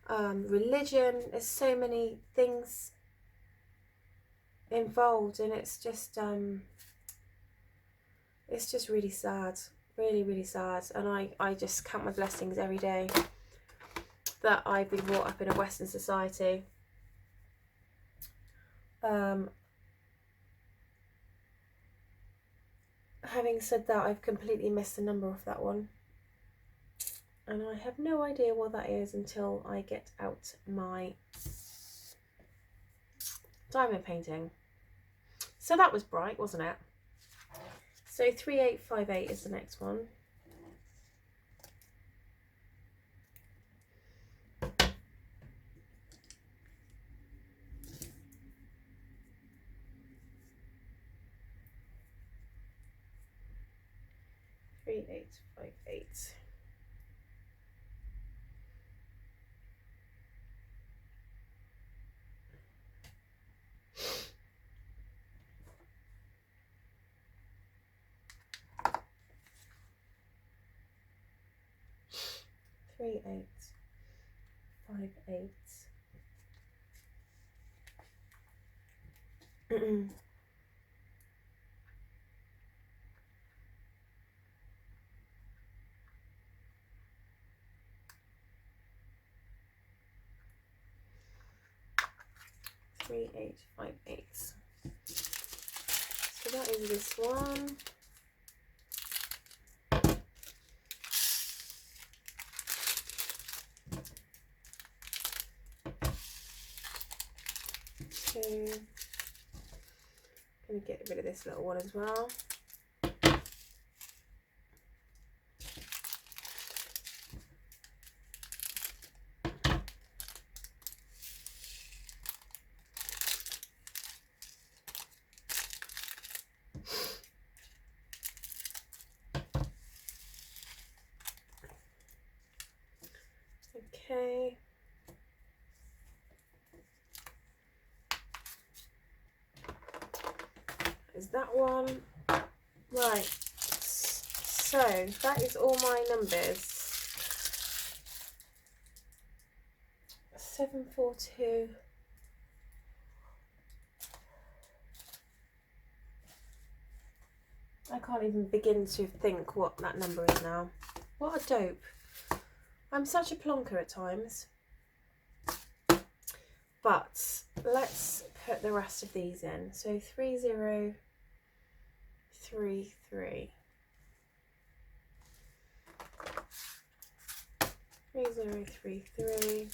religion, there's so many things involved, and it's just really sad, really, really sad. And I just count my blessings every day that I've been brought up in a Western society. Having said that, I've completely missed the number of that one, and I have no idea what that is until I get out my diamond painting. So that was bright, wasn't it? So 3858 is the next one. Three, 8, 5, 8. Three, 8, 5, 8. 3858. So that is this one. Two. I'm going to get rid of this little one as well. Okay. Is that one. Right. So that is all my numbers. 742. I can't even begin to think what that number is now. What a dope. I'm such a plonker at times. But let's put the rest of these in. So 3033. 3033.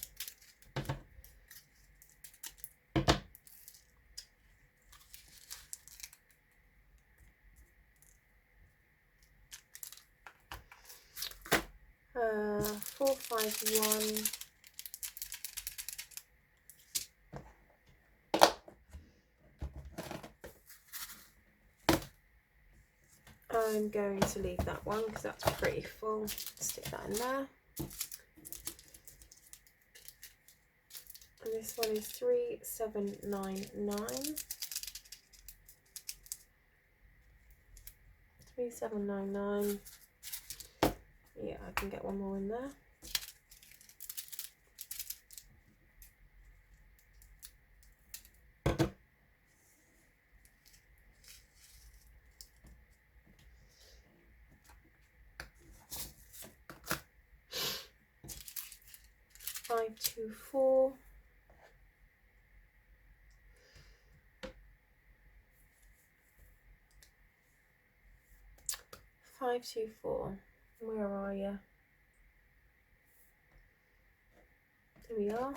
Uh, 451. I'm going to leave that one because that's pretty full. Stick that in there. And this one is 3799. 3799. Yeah, I can get one more in there. Five, 2, 4. 524. Where are you? There we are.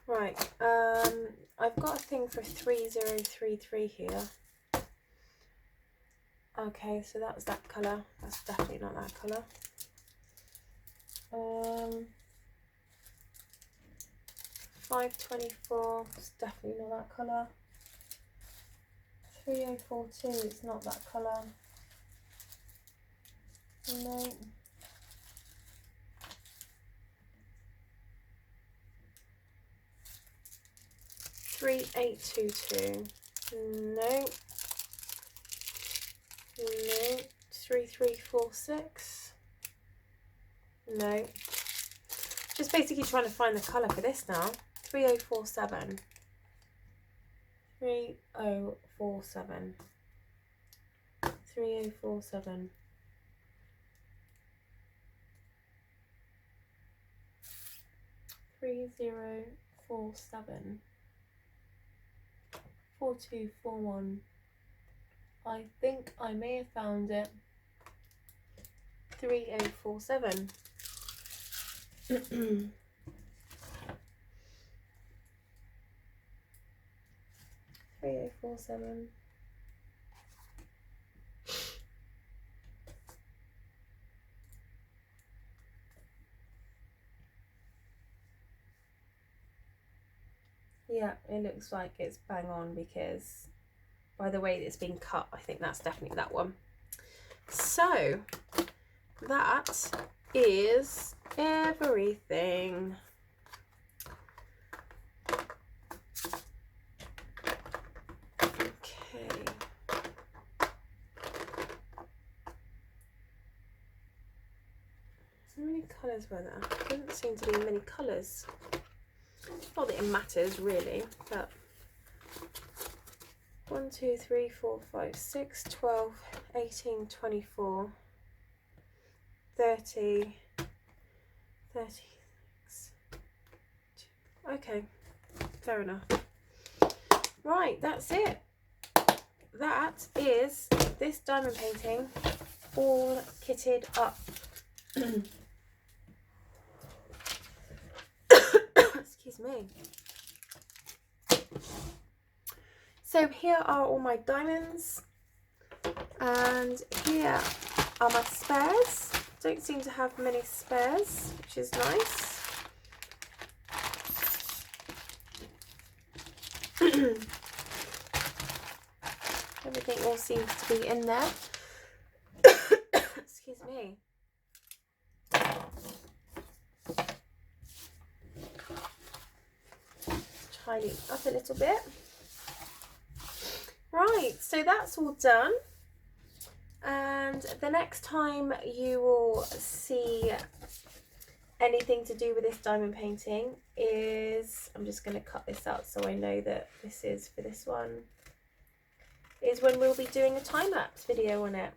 Right, I've got a thing for 3033 here. Okay, so that was that colour. That's definitely not that colour. 524, it's definitely not that colour. 3042, it's not that colour. No. Three, 822. No. No. 3346. No. Just basically trying to find the colour for this now. 3047. 3047. 3047. 3047. 4241. I think I may have found it. 3047. 3047. Yeah, it looks like it's bang on because by the way it's been cut, I think that's definitely that one. So that is everything. Okay. colours were there? There doesn't seem to be many colours. Not that it matters really, but 1, 2, 3, 4, 5, 6, 12, 18, 24, 30, 36. Okay, fair enough. Right, that's it. That is this diamond painting all kitted up. Excuse me. So here are all my diamonds, and here are my spares. Don't seem to have many spares, which is nice. Everything all seems to be in there. Excuse me. Tidy up a little bit. Right, so that's all done. And the next time you will see anything to do with this diamond painting is, I'm just going to cut this out so I know that this is for this one, is when we'll be doing a time-lapse video on it.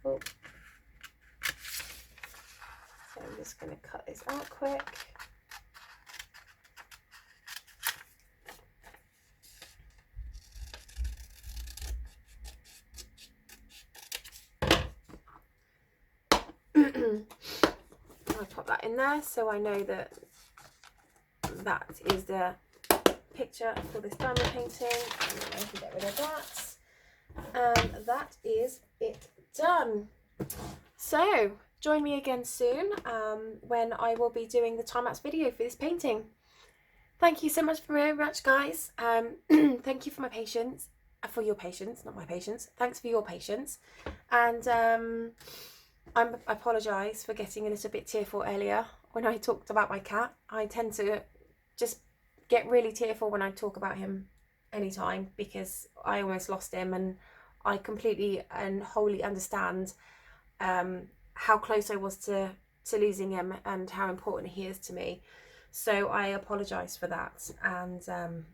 Oh. So I'm just going to cut this out quick. I'll pop that in there so I know that that is the picture for this diamond painting, and then I can get rid of that. And that is it done. So join me again soon when I will be doing the time-lapse video for this painting. Thank you so much very much, guys. Thank you for my patience, for your patience, not my patience. Thanks for your patience. And I apologise for getting a little bit tearful earlier when I talked about my cat. I tend to just get really tearful when I talk about him anytime because I almost lost him, and I completely and wholly understand how close I was to losing him and how important he is to me. So I apologise for that, and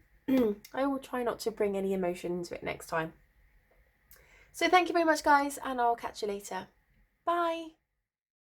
I will try not to bring any emotion into it next time. So thank you very much, guys, and I'll catch you later. Bye.